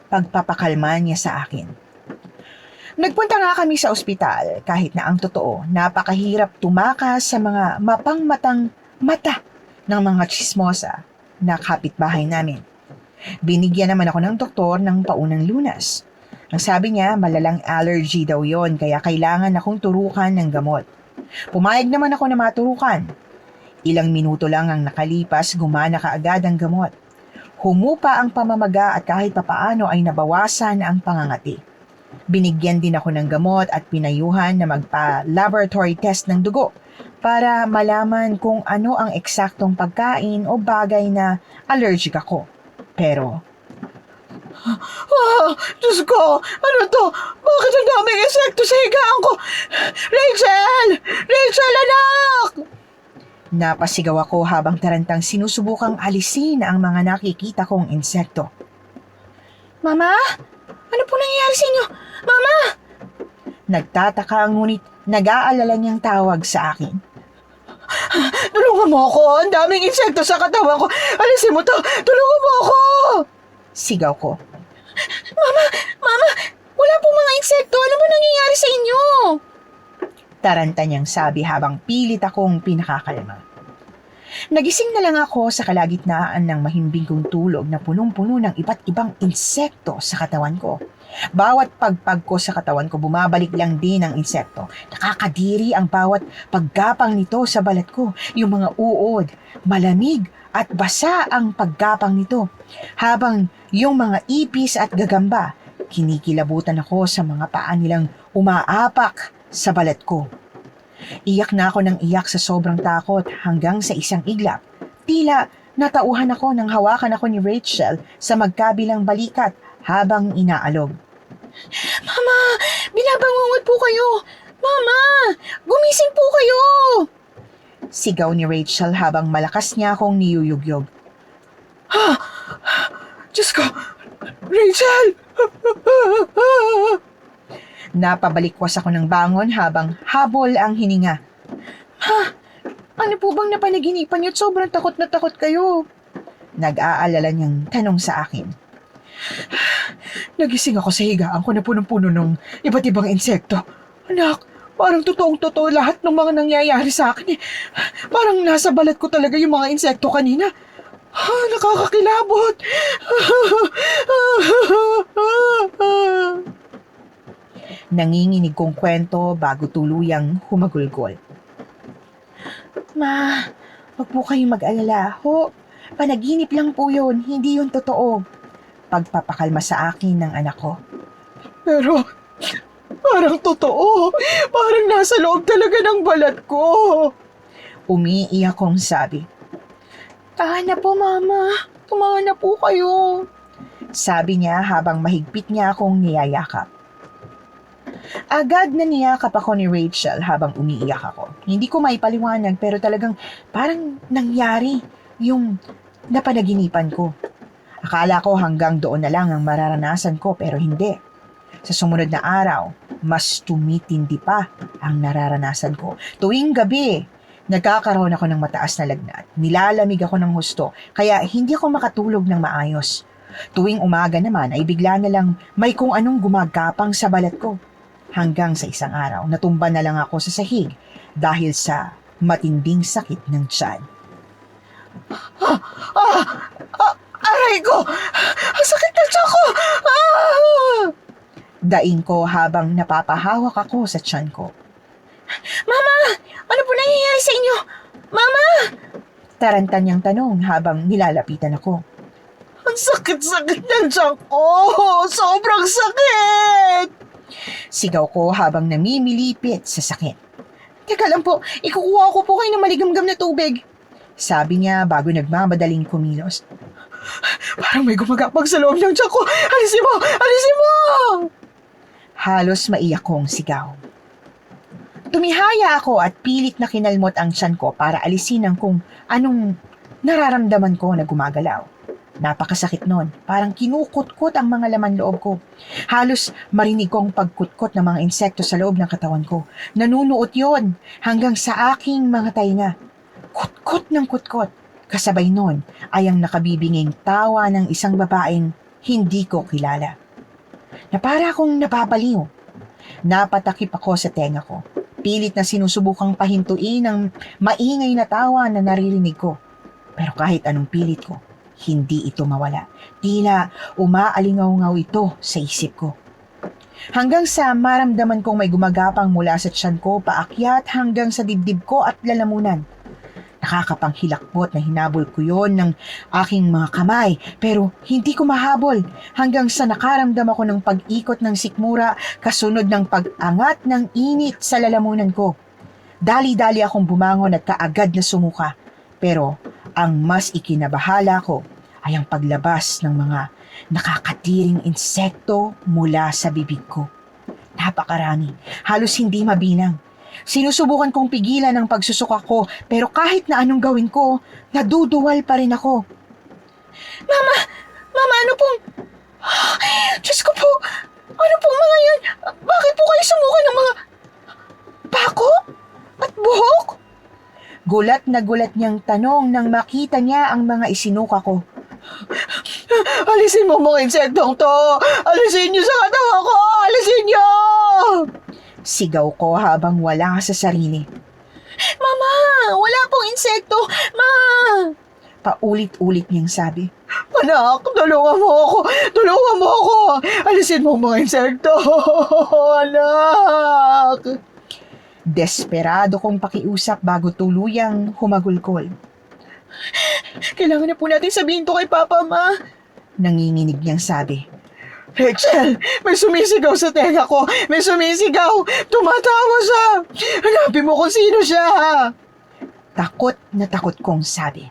Pagpapakalma niya sa akin. Nagpunta nga kami sa ospital kahit na ang totoo, napakahirap tumakas sa mga mapangmatang mata ng mga tsismosa na kapitbahay namin. Binigyan naman ako ng doktor ng paunang lunas. Ang sabi niya, malalang allergy daw yon kaya kailangan akong turukan ng gamot. Pumayag naman ako na maturukan. Ilang minuto lang ang nakalipas, gumana kaagad ang gamot. Humupa ang pamamaga at kahit papaano ay nabawasan ang pangangati. Binigyan din ako ng gamot at pinayuhan na magpa-laboratory test ng dugo para malaman kung ano ang eksaktong pagkain o bagay na allergic ako. Pero, Diyos ko! Ano to? Bakit ang daming insekto sa higaan ko? Rachel! Rachel, anak! Napasigaw ako habang tarantang sinusubukang alisin ang mga nakikita kong insekto. Mama? Ano po nangyayari sa inyo? Mama! Nagtataka ngunit nag-aalala niyang tawag sa akin. Tulungan mo ako! Ang daming insekto sa katawan ko! Alisin mo to! Tulungan mo ako! Sigaw ko. Mama! Wala po mga insekto. Ano ba nangyayari sa inyo? Taranta niyang sabi habang pilit akong pinakakalma. Nagising na lang ako sa kalagitnaan ng mahimbing kong tulog na punong-puno ng iba't ibang insekto sa katawan ko. Bawat pagpag ko sa katawan ko, bumabalik lang din ang insekto. Nakakadiri ang bawat paggapang nito sa balat ko. Yung mga uod, malamig at basa ang paggapang nito. Habang yung mga ipis at gagamba, kinikilabutan ako sa mga paa nilang umaapak sa balat ko. Iyak na ako ng iyak sa sobrang takot hanggang sa isang iglap. Tila natauhan ako nang hawakan ako ni Rachel sa magkabilang balikat habang inaalog. Mama! Binabangungot po kayo! Mama! Gumising po kayo! Sigaw ni Rachel habang malakas niya akong niyuyugyog. Diyos ko! Rachel! Napabalikwas ako ng bangon habang habol ang hininga. Ano po bang napanaginipan niyo at sobrang takot na takot kayo? Nag-aalala niyang tanong sa akin. Nagising ako sa higaan ko na punong-puno ng iba't ibang insekto. Anak, parang totoong-totoo lahat ng mga nangyayari sa akin eh. Parang nasa balat ko talaga yung mga insekto kanina. Nakakakilabot. Nanginginig kong kwento bago tuluyang humagulgol. Ma, wag po kayong mag-alala. Ho, panaginip lang po yun, hindi yun totoo. Pagpapakalma sa akin ng anak ko. Pero, parang totoo. Parang nasa loob talaga ng balat ko. Umiiyak kong sabi. Tahan na po, Mama. Tumahan na po kayo. Sabi niya habang mahigpit niya akong niyayakap. Agad na niyakap ako ni Rachel habang umiiyak ako. Hindi ko maipaliwanag pero talagang parang nangyari yung napanaginipan ko. Akala ko hanggang doon na lang ang mararanasan ko pero hindi. Sa sumunod na araw, mas tumitindi pa ang nararanasan ko. Tuwing gabi, nagkakaroon ako ng mataas na lagnat. Nilalamig ako ng husto kaya hindi ako makatulog ng maayos. Tuwing umaga naman ay bigla na lang may kung anong gumagapang sa balat ko. Hanggang sa isang araw, natumba na lang ako sa sahig dahil sa matinding sakit ng tiyan. Aray ko! Ang sakit ng tiyan ko! Daing ko habang napapahawak ako sa tiyan ko. Mama! Ano po nangyayari sa inyo? Mama! Taranta niyang tanong habang nilalapitan ako. Ang sakit-sakit ng tiyan ko! Sobrang sakit! Sigaw ko habang namimilipit sa sakit. Teka lang po, ikukuha ko po kayo ng maligamgam na tubig. Sabi niya bago nagmamadaling kumilos. Parang may gumagapang sa loob ng tiyan ko. Alisin mo! Alisin mo! Halos maiyak kong sigaw. Tumihaya ako at pilit na kinalmot ang tiyan ko para alisin ang kung anong nararamdaman ko na gumagalaw. Napakasakit nun. Parang kinukutkot ang mga laman loob ko. Halos marinig kong pagkutkot ng mga insekto sa loob ng katawan ko. Nanunuot yon hanggang sa aking mga tainga. Kutkot ng kutkot. Kasabay nun ay ang nakabibinging tawa ng isang babaeng hindi ko kilala. Na para akong napapaliw. Napatakip ako sa tenga ko. Pilit na sinusubukang pahintuin ang maingay na tawa na naririnig ko. Pero kahit anong pilit ko, hindi ito mawala. Tila umaalingaw-ngaw ito sa isip ko. Hanggang sa maramdaman kong may gumagapang mula sa tiyan ko paakyat hanggang sa dibdib ko at lalamunan. Nakakapanghilakbot na hinabol ko yon ng aking mga kamay pero hindi ko mahabol hanggang sa nakaramdam ako ng pag-ikot ng sikmura kasunod ng pag-angat ng init sa lalamunan ko. Dali-dali akong bumangon at kaagad na sumuka. Pero ang mas ikinabahala ko ay ang paglabas ng mga nakakatiring insekto mula sa bibig ko. Napakarami, halos hindi mabilang. Sinusubukan kong pigilan ang pagsusuka ko pero kahit na anong gawin ko, naduduwal pa rin ako. Mama, ano pong... Diyos ko po, ano pong mga yan? Bakit po kayo sumuka ng mga pako at buhok? Gulat na gulat niyang tanong nang makita niya ang mga isinuka ko. Alisin mo mga insektong to! Alisin niyo sa katawan ko! Alisin niyo! Sigaw ko habang wala sa sarili. Mama! Wala pong insekto! Ma! Paulit-ulit niyang sabi. Anak, tulungan mo ako! Tulungan mo ako! Alisin mo mga insekto! Anak! Desperado kong pakiusap bago tuluyang humagulkol. Kailangan na po natin sabihin to kay Papa, Ma. Nanginginig niyang sabi. Rachel, may sumisigaw sa tenga ko. May sumisigaw. Tumatawa siya. Hanapin mo kung sino siya. Takot na takot kong sabi.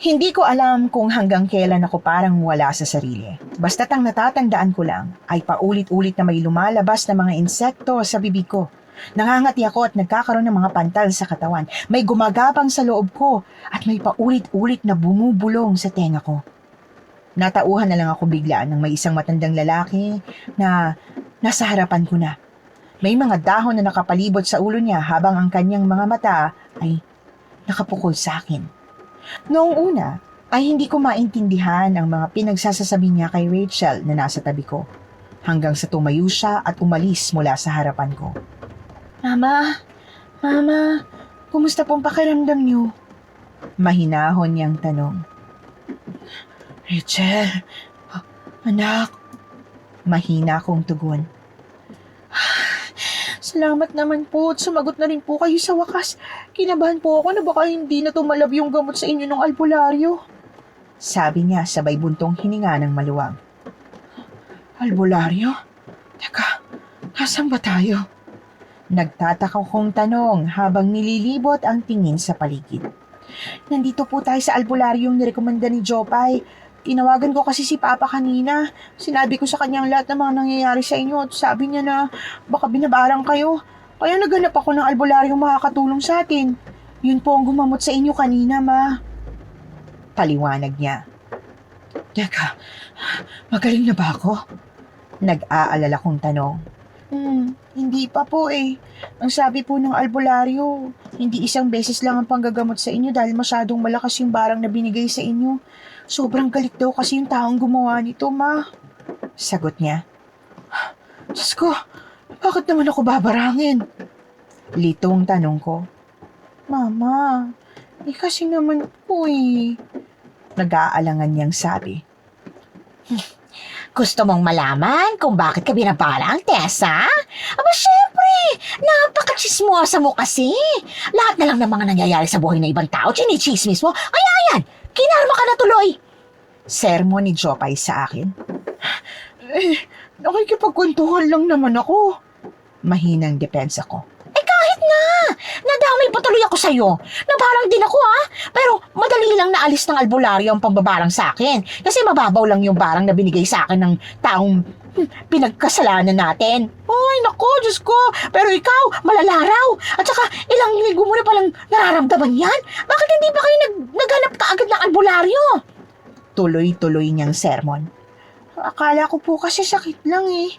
Hindi ko alam kung hanggang kailan ako parang wala sa sarili. Basta't ang natatandaan ko lang ay paulit-ulit na may lumalabas na mga insekto sa bibig ko. Nangangati ako at nagkakaroon ng mga pantal sa katawan. May gumagapang sa loob ko at may paulit-ulit na bumubulong sa tenga ko. Natauhan na lang ako bigla ng may isang matandang lalaki na nasa harapan ko na. May mga dahon na nakapalibot sa ulo niya habang ang kanyang mga mata ay nakapukol sa akin. Noong una ay hindi ko maintindihan ang mga pinagsasasabi niya kay Rachel na nasa tabi ko. Hanggang sa tumayo siya at umalis mula sa harapan ko. Mama, kumusta pong pakiramdam niyo? Mahinahon niyang tanong. Rachel, anak, mahina kong tugon. Salamat naman po at sumagot na rin po kayo sa wakas. Kinabahan po ako na baka hindi na tumalab yung gamot sa inyo ng albularyo. Sabi niya sabay buntong hininga ng maluwag. Albularyo? Teka, nasan ba tayo? Nagtataka kong tanong habang nililibot ang tingin sa paligid. Nandito po tayo sa albularyong nirekomenda ni Jopay. Tinawagan ko kasi si Papa kanina. Sinabi ko sa kanyang lahat ng mga nangyayari sa inyo at sabi niya na baka binabarang kayo. Kaya naghanap ako ng albularyong makakatulong sa atin. Yun po ang gumamot sa inyo kanina, Ma. Paliwanag niya. Teka, magaling na ba ako? Nag-aalala kong tanong. Hindi pa po eh. Ang sabi po ng albularyo, hindi isang beses lang ang panggagamot sa inyo dahil masyadong malakas yung barang na binigay sa inyo. Sobrang galit daw kasi yung taong gumawa nito, Ma. Sagot niya. Diyos ko, bakit naman ako babarangin? Litong tanong ko. Mama, kasi naman po eh. Nag-aalangan niyang sabi. Gusto mong malaman kung bakit ka binabarang, Tessa? Aba, syempre, napaka-chismosa mo kasi. Lahat na lang ng mga nangyayari sa buhay ng ibang tao, chinichismis mo. Kaya yan, kinarma ka na tuloy. Sermon ni Jopay sa akin. Nakikipagkwentuhan lang naman ako. Mahinang depensa ko. Kahit na, nadamay pa tuloy ako sa'yo. Nabarang din ako pero madali lang naalis ng albularyo ang pambabarang sa akin. Kasi mababaw lang yung barang na binigay sa akin ng taong pinagkasalanan natin. Ay, nako, Diyos ko. Pero ikaw, malalaraw. At saka, ilang linggo mo na palang nararamdaman yan. Bakit hindi pa kayo naghanap kaagad ng albularyo? Tuloy-tuloy niyang sermon. Akala ko po kasi sakit lang eh.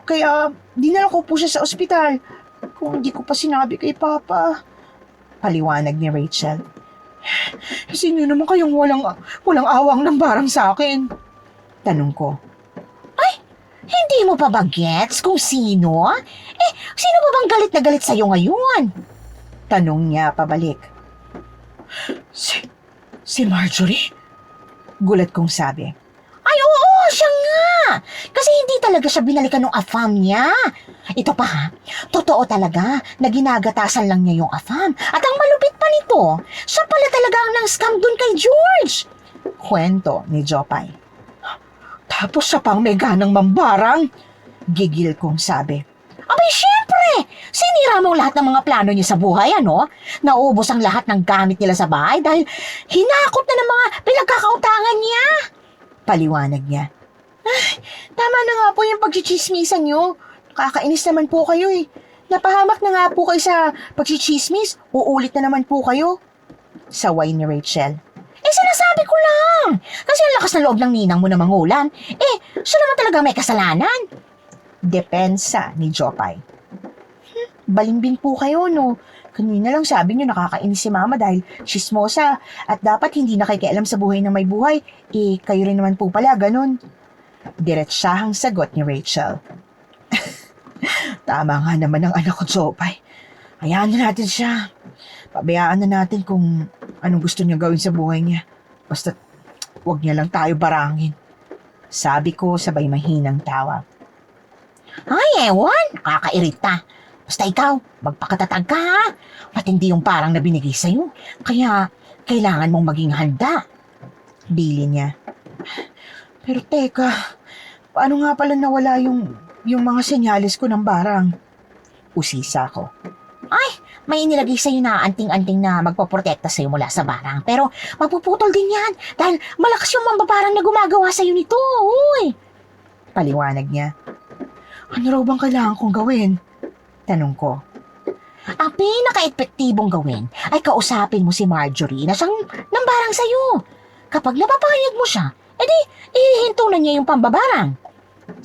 Kaya, dinala ko po siya sa ospital. Kung hindi ko pa sinabi kay Papa. Paliwanag ni Rachel. Sino naman kayong walang awang ng barang sa akin? Tanong ko. Hindi mo pa ba gets kung sino? Sino ba bang galit na galit sa'yo ngayon? Tanong niya pabalik. Si Marjorie? Gulat kong sabi. Ay, oo, siya nga. Kasi hindi talaga siya binalikan ng afam niya. Ito pa ha, totoo talaga na ginagatasan lang niya yung afam. At ang malupit pa nito, siya pala talaga ang nang-scam dun kay George. Kwento ni Jopay. Tapos siya pang may ganang mambarang. Gigil kong sabi. Abay, syempre! Sinira mo lahat ng mga plano niya sa buhay, ano? Naubos ang lahat ng gamit nila sa bahay dahil hinakot na ng mga pinagkakautangan niya. Paliwanag niya. Tama na nga po yung pagchichismisan niyo. Kakainis naman po kayo eh. Napahamak na nga po kayo sa pagchichismis. Uulit na naman po kayo. Saway ni Rachel. Sinasabi ko lang. Kasi ang lakas ng loob ng ninang mo na mangulam. Siya naman talaga may kasalanan. Depensa ni Jopay. Balimbing po kayo, no? Kanina lang sabi niyo nakakainis si Mama dahil chismosa at dapat hindi nakikialam sa buhay ng may buhay. Kayo rin naman po pala, ganun. Diretsahang sagot ni Rachel. Tama nga naman ang anak ko, Jopay. Hayaan na natin siya. Pabayaan na natin kung anong gusto niya gawin sa buhay niya. Basta huwag niya lang tayo barangin. Sabi ko sabay mahinang tawa. Ay, ewan. Nakakairita. Basta ikaw, magpakatatag ka ha. Matindi yung parang na binigay sa'yo. Kaya, kailangan mong maging handa. Bili niya. Pero teka, paano nga pala nawala yung mga senyales ko ng barang? Usisa ko. Ay, may inilagay sa'yo na anting-anting na magpoprotekta sa'yo mula sa barang. Pero magpuputol din yan dahil malakas yung mambabarang na gumagawa sa'yo nito. Uy! Paliwanag niya. Ano raw bang kailangan kong gawin? Tanong ko. Ang pinaka-epektibong gawin ay kausapin mo si Marjorie na siyang nambarang sa'yo. Kapag napapahayag mo siya, edi ihihinto na niya yung pambabarang.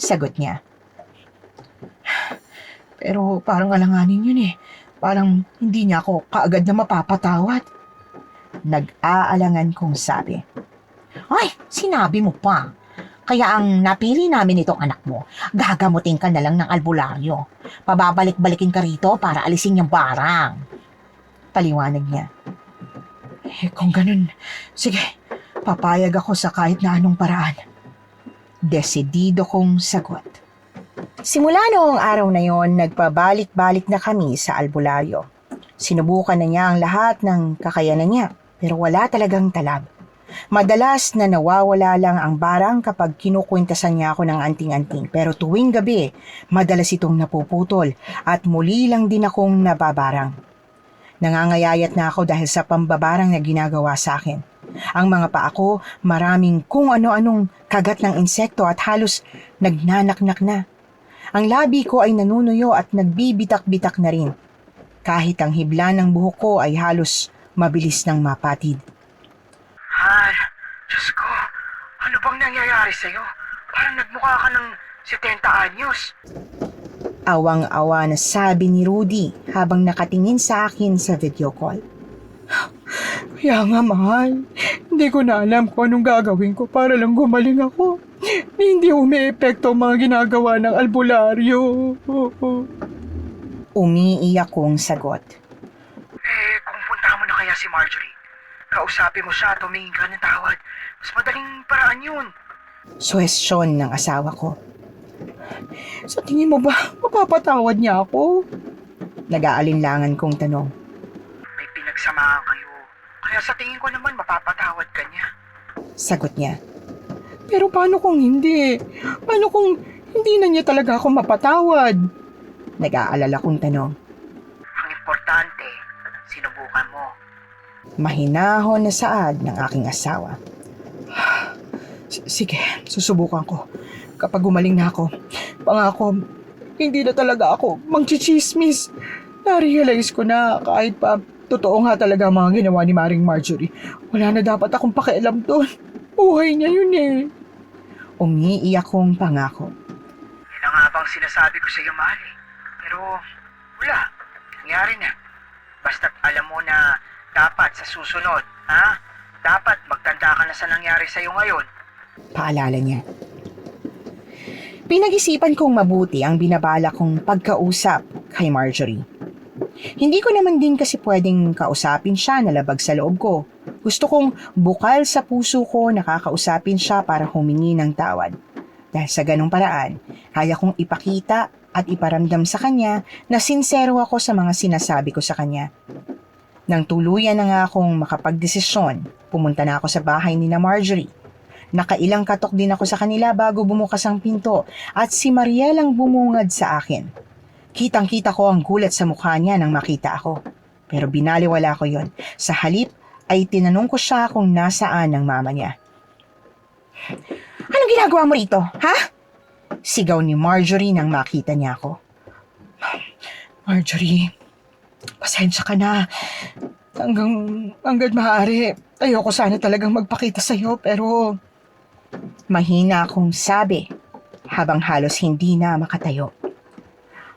Sagot niya. Pero parang alanganin yun eh. Parang hindi niya ako kaagad na mapapatawad. Nag-aalangan kong sabi. Ay, sinabi mo pa. Kaya ang napili namin itong anak mo, gagamutin ka na lang ng albularyo. Pababalik-balikin ka rito para alisin yung barang. Paliwanag niya. Kung ganun, sige, papayag ako sa kahit na anong paraan. Desidido kong sagot. Simula noong araw na yon, nagpabalik-balik na kami sa albularyo. Sinubukan na niya ang lahat ng kakayanan niya, pero wala talagang talab. Madalas na nawawala lang ang barang kapag kinukwentasan niya ako ng anting-anting, pero tuwing gabi, madalas itong napuputol at muli lang din akong nababarang. Nangangayayat na ako dahil sa pambabarang na ginagawa sa akin. Ang mga paa ko, maraming kung ano-anong kagat ng insekto at halos nagnanaknak na. Ang labi ko ay nanunuyo at nagbibitak-bitak na rin. Kahit ang hibla ng buhok ko ay halos mabilis nang mapatid. Hal, Diyos ko, ano bang nangyayari sa'yo? Parang nagmukha ka ng 70 anyos. Awang-awa na sabi ni Rudy habang nakatingin sa akin sa video call. Kaya nga mahal, hindi ko na alam kung anong gagawin ko para lang gumaling ako. Hindi umiepekto ang mga ginagawa ng albularyo. Umiiyak kong sagot. Kung punta mo na kaya si Marjorie, kausapin mo siya at tumingin ka ng tawad. Mas madaling paraan yun. Suwestyon ng asawa ko. Sa tingin mo ba, mapapatawad niya ako? Nag-aalinlangan kong tanong. May pinagsamahan kayo. Kaya sa tingin ko naman mapapatawad ka niya. Sagot niya. Pero paano kung hindi? Paano kung hindi na niya talaga ako mapatawad? Nag-aalala kong tanong. Ang importante, sinubukan mo. Mahinahon na saad ng aking asawa. Sige, susubukan ko. Kapag gumaling na ako, pangako, hindi na talaga ako mangchichismis. Na-realize ko na kahit pa totoo nga talaga ang mga ginawa ni Maring Marjorie, wala na dapat akong pakialam doon. Buhay niya yun eh. Umiiyak kong pangako. Yun na nga bang sinasabi ko sa iyo, mahal eh. Pero wala, nangyari na. Basta't alam mo na dapat sa susunod, ha? Dapat magtanda ka na sa nangyari sa iyo ngayon. Paalala niya. Pinag-isipan kong mabuti ang binabala kong pagkausap kay Marjorie. Hindi ko naman din kasi pwedeng kausapin siya na labag sa loob ko. Gusto kong bukal sa puso ko nakakausapin siya para humingi ng tawad. Dahil sa ganung paraan, kaya kong ipakita at iparamdam sa kanya na sincero ako sa mga sinasabi ko sa kanya. Nang tuluyan na nga akong makapagdesisyon, pumunta na ako sa bahay ni na Marjorie. Nakailang katok din ako sa kanila bago bumukas ang pinto at si Mariel ang bumungad sa akin. Kitang-kita ko ang gulat sa mukha niya nang makita ako. Pero binaliwala ko yon. Sa halip ay tinanong ko siya kung nasaan ang mama niya. "Anong ginagawa mo rito, ha?" Sigaw ni Marjorie nang makita niya ako. "Marjorie, pasensya ka na. Hanggang maaari, ayoko sana talagang magpakita sa'yo pero..." Mahina akong sabi habang halos hindi na makatayo.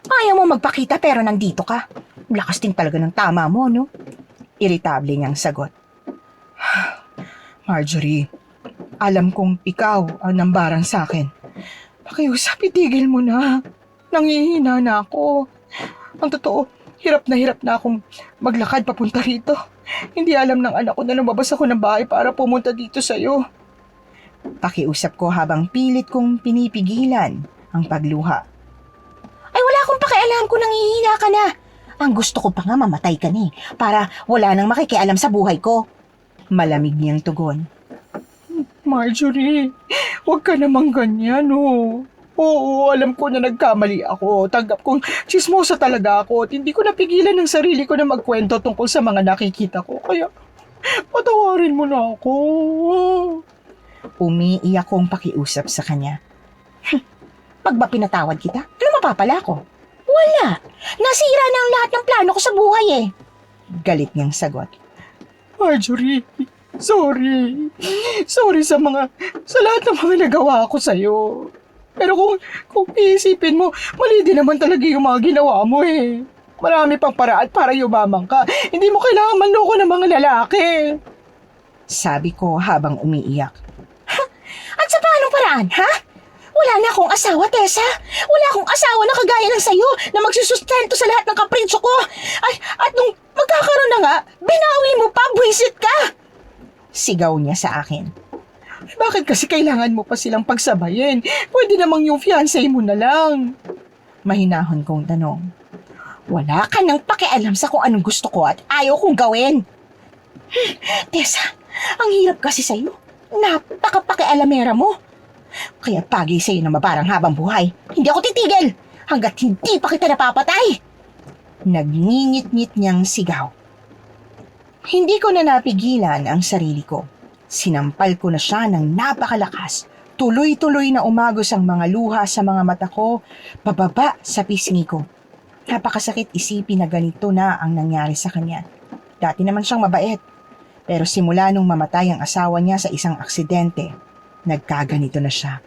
"Ayaw mo magpakita pero nandito ka. Lakas din talaga ng tama mo, no?" Iritable niyang sagot. "Marjorie, alam kong ikaw ang nambarang sa akin. Pakiusap, itigil mo na. Nangihina na ako. Ang totoo, hirap na akong maglakad papunta rito. Hindi alam ng anak ko na lumabas ako ng bahay para pumunta dito sa'yo." Pakiusap ko habang pilit kong pinipigilan ang pagluha. "Ay, wala akong pakialam kung nangihina ka na. Ang gusto ko pa nga mamatay ka na para wala nang makikialam sa buhay ko." Malamig niyang tugon. "Marjorie, huwag ka namang ganyan, oh. Oo, alam ko na nagkamali ako. Tanggap kong tsismosa talaga ako at hindi ko napigilan ng sarili ko na magkwento tungkol sa mga nakikita ko. Kaya, patawarin mo na ako." Umiiyak kong pakiusap sa kanya. "Pag ba pinatawad kita, ano mapapala ko?" "Wala. Nasira na ang lahat ng plano ko sa buhay eh." Galit niyang sagot. "Marjorie, sorry. Sorry sa lahat ng mga nagawa ko sa'yo. Pero kung iisipin mo, mali din naman talaga yung mga ginawa mo eh. Marami pang paraan para yumamang ka. Hindi mo kailangan manloko ng mga lalaki." Sabi ko habang umiiyak. "At sa paanong paraan, ha? Wala na akong asawa, Tessa. Wala akong asawa na kagaya ng sayo na magsusustento sa lahat ng kapritsyo ko. At nung magkakaroon na nga, binawi mo pa, buwisit ka!" Sigaw niya sa akin. "Bakit kasi kailangan mo pa silang pagsabayin? Pwede namang yung fiancé mo na lang." Mahinahon kong tanong. "Wala ka nang pakialam sa kung anong gusto ko at ayaw kong gawin." "Tessa, ang hirap kasi sa'yo. Napaka-pakialamera mo. Kaya pagi sa'yo na mabarang habang buhay. Hindi ako titigil hanggat hindi pa kita napapatay." Nagngingit-ngit niyang sigaw. Hindi ko na napigilan ang sarili ko. Sinampal ko na siya ng napakalakas. Tuloy-tuloy na umagos ang mga luha sa mga mata ko, pababa sa pisngi ko. Napakasakit isipin na ganito na ang nangyari sa kanya. Dati naman siyang mabait. Pero simula nung mamatay ang asawa niya sa isang aksidente, nagkaganito na siya.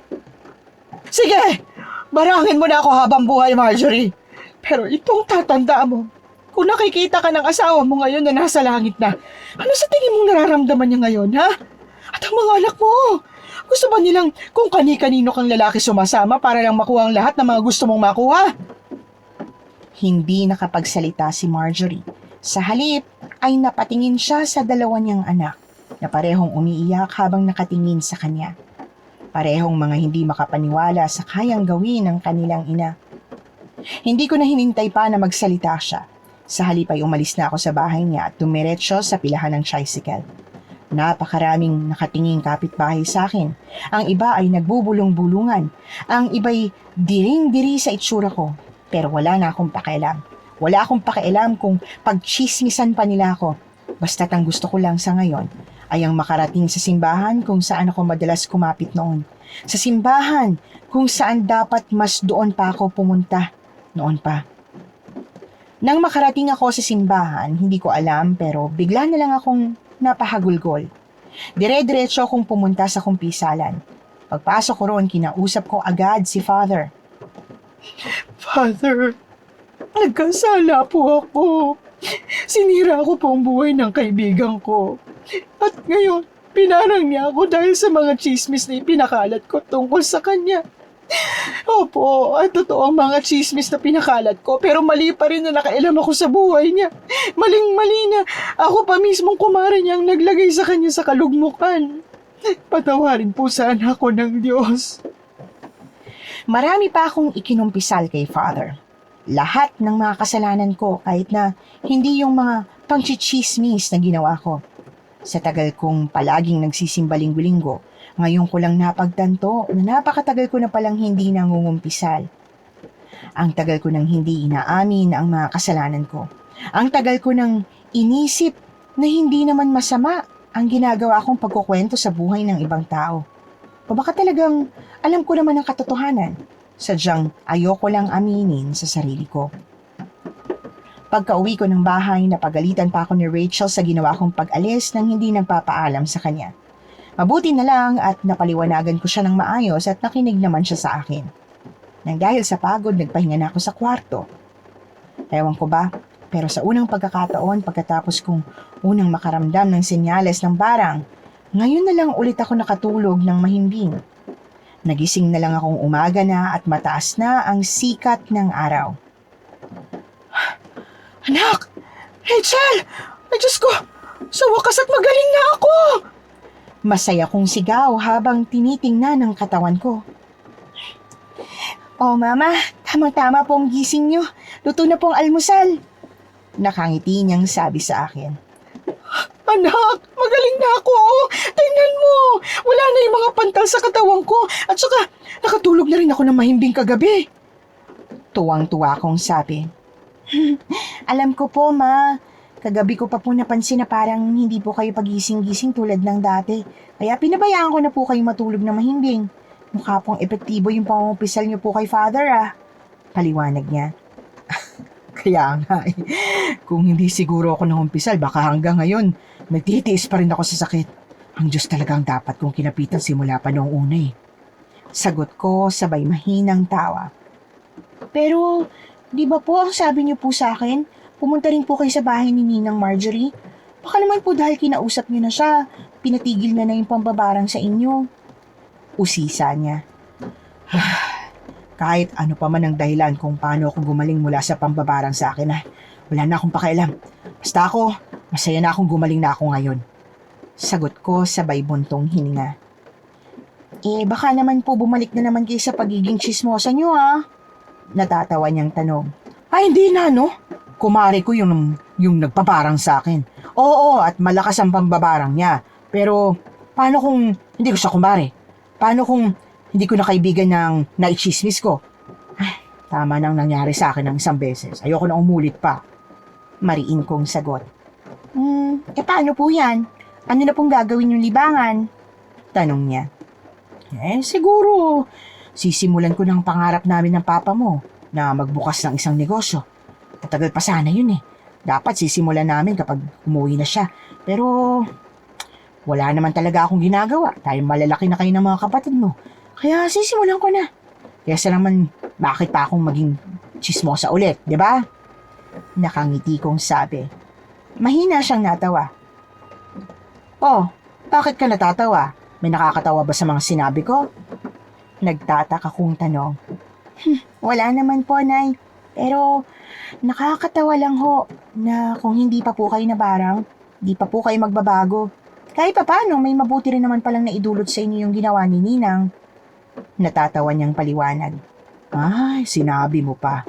"Sige, barangin mo na ako habang buhay, Marjorie. Pero itong tatanda mo, kung nakikita ka ng asawa mo ngayon na nasa langit na, ano sa tingin mong nararamdaman niya ngayon, ha? At ang mga anak mo, gusto ba nilang kung kani-kanino kang lalaki sumasama para lang makuha ang lahat ng mga gusto mong makuha?" Hindi nakapagsalita si Marjorie. Sa halip ay napatingin siya sa dalawa niyang anak na parehong umiiyak habang nakatingin sa kanya. Parehong mga hindi makapaniwala sa kayang gawin ng kanilang ina. Hindi ko na hinintay pa na magsalita siya. Sa halip ay umalis na ako sa bahay niya at tumiretso sa pilahan ng tricycle. Napakaraming nakatinging kapitbahay sa akin. Ang iba ay nagbubulong-bulungan. Ang iba'y diring-diri sa itsura ko. Pero wala na akong pakialam. Wala akong pakialam kung pagchismisan pa nila ako. Basta't ang gusto ko lang sa ngayon ay ang makarating sa simbahan kung saan ako madalas kumapit noon. Sa simbahan kung saan dapat mas doon pa ako pumunta noon pa. Nang makarating ako sa simbahan, hindi ko alam pero bigla na lang akong napahagulgol. Dire-diretso akong pumunta sa kumpisalan. Pagpasok ko roon, kinausap ko agad si Father. "Father, nagkasala po ako. Sinira ko po ang buhay ng kaibigan ko. At ngayon, pinarang niya ako dahil sa mga chismis na ipinakalat ko tungkol sa kanya. Opo, at totoo ang mga chismis na pinakalat ko, pero mali pa rin na nakailam ako sa buhay niya. Maling-mali na ako pa mismong kumare niyang naglagay sa kanya sa kalugmukan. Patawarin po sana ako ng Diyos. Marami pa akong ikinumpisal kay Father. Lahat ng mga kasalanan ko kahit na hindi yung mga pangchichismis na ginawa ko. Sa tagal kong palaging nagsisimba linggo-linggo, ngayon ko lang napagtanto na napakatagal ko na palang hindi nangungumpisal. Ang tagal ko nang hindi inaamin ang mga kasalanan ko. Ang tagal ko nang inisip na hindi naman masama ang ginagawa kong pagkukwento sa buhay ng ibang tao. O baka talagang alam ko naman ang katotohanan. Sadyang ayoko lang aminin sa sarili ko. Pagka-uwi ko ng bahay, napagalitan pa ako ni Rachel sa ginawa kong pag-alis nang hindi nagpapaalam sa kanya. Mabuti na lang at napaliwanagan ko siya ng maayos at nakinig naman siya sa akin. Nang dahil sa pagod, nagpahinga na ako sa kwarto. Ewan ko ba, pero sa unang pagkakataon pagkatapos kong unang makaramdam ng senyales ng barang, ngayon na lang ulit ako nakatulog ng mahimbing. Nagising na lang akong umaga na at mataas na ang sikat ng araw. Anak! Rachel! Ay, Diyos ko! Sa wakas at magaling na ako! Masaya kong sigaw habang tinitingnan ang katawan ko. Oh, Mama, tamang-tama pong gising niyo. Luto na pong almusal. Nakangiti niyang sabi sa akin. Anak, magaling na ako. Tingnan mo. Wala na yung mga pantal sa katawan ko. At saka, nakatulog na rin ako ng mahimbing kagabi. Tuwang-tuwa kong sabi. Alam ko po, Ma. Kagabi ko pa po napansin na parang hindi po kayo pagising-gising tulad ng dati. Kaya pinabayaan ko na po kayo matulog na mahimbing. Mukha pong epektibo yung pangumpisal niyo po kay Father, ah. Paliwanag niya. Kaya nga eh. Kung hindi siguro ako nangumpisal, baka hanggang ngayon, nagtitiis pa rin ako sa sakit. Ang Diyos talaga ang dapat kong kinapitan simula pa noong una eh. Sagot ko sabay mahinang tawa. Pero, di ba po ang sabi niyo po sa akin, pumunta rin po kayo sa bahay ni Ninang Marjorie? Baka naman po dahil kinausap niyo na siya, pinatigil na yung pambabarang sa inyo. Usisa niya. Kahit ano pa man ang dahilan kung paano ako gumaling mula sa pambabarang sa akin, wala na akong pakialam. Basta ako, masaya na akong gumaling na ako ngayon. Sagot ko sabay buntong hininga. Baka naman po bumalik na naman kayo sa pagiging chismosa niyo, ha? Natatawa niyang tanong. Ay, hindi na, no? Kumare ko yung nagpaparang sa akin. Oo, at malakas ang pambabarang niya. Pero, paano kung hindi ko siya kumare? Paano kung hindi ko na kaibigan ng naichismis ko? Ay, tama nang nangyari sa akin ng isang beses. Ayoko na umulit pa. Mariin kong sagot. Paano po yan? Ano na pong gagawin yung libangan? Tanong niya. Siguro, sisimulan ko ng pangarap namin ng papa mo na magbukas ng isang negosyo. Matagal pa sana yun eh. Dapat sisimulan namin kapag umuwi na siya. Pero, wala naman talaga akong ginagawa dahil malalaki na kayo ng mga kapatid mo. Kaya sisimulan ko na. Kesa naman, bakit pa akong maging chismosa ulit, di ba? Nakangiti kong sabi. Mahina siyang natawa. Oh, bakit ka natatawa? May nakakatawa ba sa mga sinabi ko? Nagtataka kong tanong. Wala naman po, Nay. Pero nakakatawa lang ho na kung hindi pa po kayo nabarang, di pa po kayo magbabago. Kahit pa paano, may mabuti rin naman palang naidulot sa inyo yung ginawa ni Ninang. Natatawa niyang paliwanag. Ay, sinabi mo pa.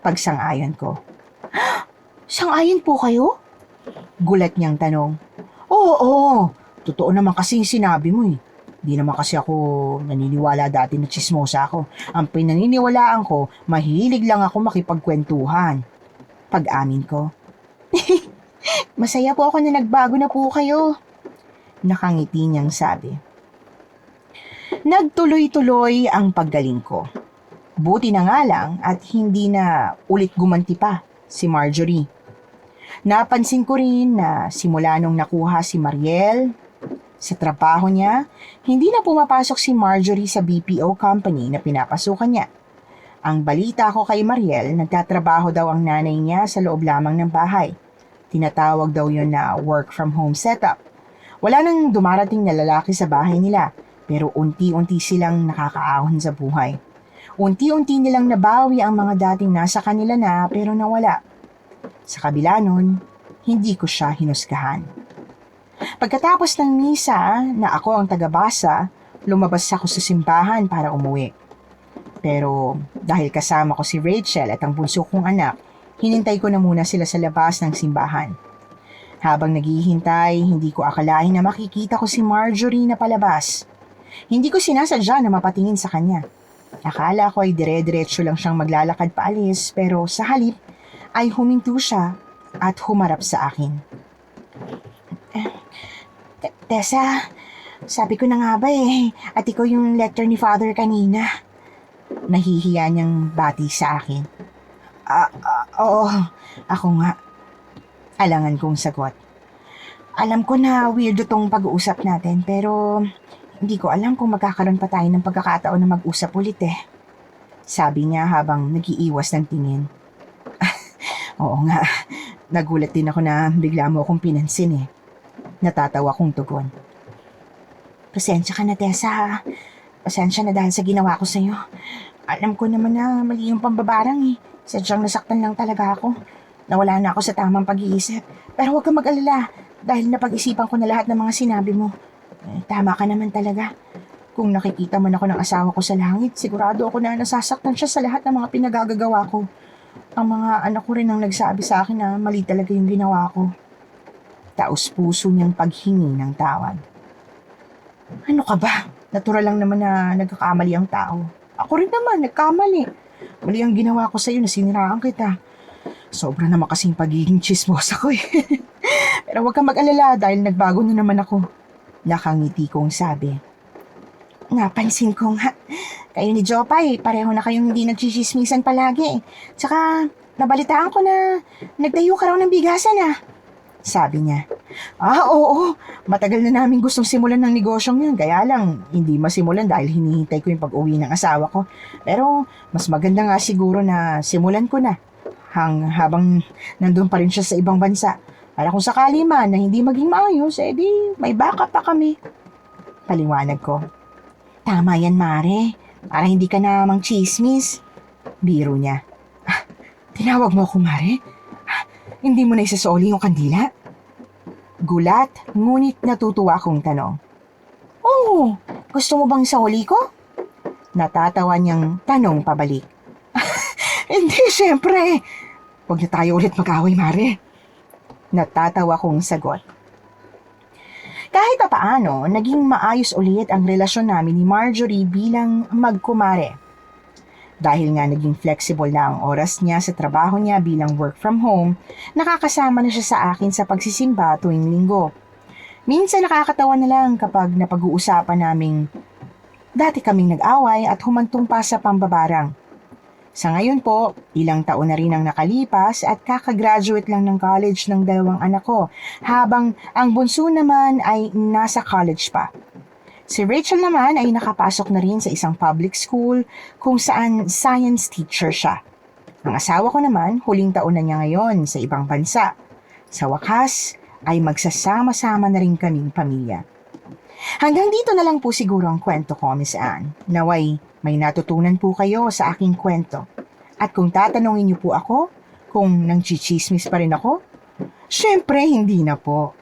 Pagsang-ayon ko. Sang-ayon po kayo? Gulat niyang tanong. Oo. Totoo naman kasi yung sinabi mo eh. Di naman kasi ako naniniwala dati na chismosa ako. Ang pinaniniwalaan ko, mahilig lang ako makipagkwentuhan. Pag-amin ko. Masaya po ako na nagbago na po kayo. Nakangiti niyang sabi. Nagtuloy-tuloy ang paggaling ko. Buti na nga lang at hindi na ulit gumanti pa si Marjorie. Napansin ko rin na simula nung nakuha si Mariel sa trabaho niya, hindi na pumapasok si Marjorie sa BPO company na pinapasukan niya. Ang balita ko kay Mariel, nagtatrabaho daw ang nanay niya sa loob lamang ng bahay. Tinatawag daw yun na work from home setup. Wala nang dumarating na lalaki sa bahay nila, pero unti-unti silang nakakaahon sa buhay. Unti-unti nilang nabawi ang mga dating nasa kanila na pero nawala. Sa kabila nun, hindi ko siya hinusgahan. Pagkatapos ng misa na ako ang tagabasa, lumabas ako sa simbahan para umuwi. Pero dahil kasama ko si Rachel at ang bunso kong anak, hinintay ko na muna sila sa labas ng simbahan. Habang naghihintay, hindi ko akalain na makikita ko si Marjorie na palabas. Hindi ko sinasadya na mapatingin sa kanya. Akala ko ay dire-diretso lang siyang maglalakad paalis pero sa halip ay huminto siya at humarap sa akin. Tessa, sabi ko na nga ba at ikaw yung letter ni Father kanina. Nahihiya niyang bati sa akin. Oo, ako nga. Alangan kong sagot. Alam ko na weirdo tong pag-uusap natin pero hindi ko alam kung magkakaroon pa tayo ng pagkakataon na mag-usap ulit Sabi niya habang nag-iiwas ng tingin. Oo nga, nagulat din ako na bigla mo akong pinansin Natatawa kong tugon. Pasensya ka na, Tessa. Pasensya na dahil sa ginawa ko sa'yo. Alam ko naman na mali yung pambabarang Sadyang nasaktan lang talaga ako. Nawala na ako sa tamang pag-iisip. Pero huwag kang mag-alala dahil napag-isipan ko na lahat ng mga sinabi mo. Tama ka naman talaga. Kung nakikita man ako ng asawa ko sa langit, sigurado ako na nasasaktan siya sa lahat ng mga pinagagagawa ko. Ang mga anak ko rin ang nagsabi sa akin na mali talaga yung ginawa ko. Taos-puso niyang paghingi ng tawad. Ano ka ba? Natural lang naman na nagkakamali ang tao. Ako rin naman, nagkamali. Mali ang ginawa ko sa'yo na siniraan kita. Sobra naman kasing pagiging chismosa ko Pero huwag kang mag-alala dahil nagbago na naman ako. Nakangiti kong sabi. Napansin ko nga, kayo ni Jopay, pareho na kayong hindi nagchichismisan palagi. Tsaka, nabalitaan ko na nagtayo ka raw ng bigasan Sabi niya. Oo, matagal na namin gustong simulan ng negosyong yun. Kaya lang, hindi masimulan dahil hinihintay ko yung pag-uwi ng asawa ko. Pero, mas maganda nga siguro na simulan ko na. Habang nandun pa rin siya sa ibang bansa. Para kung sakali man na hindi maging maayos, di may backup pa kami. Paliwanag ko. Tama yan, Mare. Para hindi ka na mang chismis. Biro niya. Tinawag mo ako, Mare? Hindi mo na isasoli yung kandila? Gulat, ngunit natutuwa kong tanong. Oo, gusto mo bang isoli ko? Natatawa niyang tanong pabalik. Hindi, syempre. Huwag na tayo ulit mag-away, Mare. Natatawa kong sagot. Kahit pa paano, naging maayos ulit ang relasyon namin ni Marjorie bilang magkumare. Dahil nga naging flexible na ang oras niya sa trabaho niya bilang work from home, nakakasama na siya sa akin sa pagsisimba tuwing linggo. Minsan nakakatawa na lang kapag napag-uusapan naming dati kaming nag-away at humantong pa sa pambabarang. Sa ngayon po, ilang taon na rin ang nakalipas at kakagraduate lang ng college ng dalawang anak ko, habang ang bunso naman ay nasa college pa. Si Rachel naman ay nakapasok na rin sa isang public school kung saan science teacher siya. Ang asawa ko naman, huling taon na niya ngayon sa ibang bansa. Sa wakas, ay magsasama-sama na rin kaming pamilya. Hanggang dito na lang po siguro ang kwento ko, Miss Anne. Naway, may natutunan po kayo sa aking kwento. At kung tatanungin niyo po ako, kung nangchichismis pa rin ako, syempre hindi na po.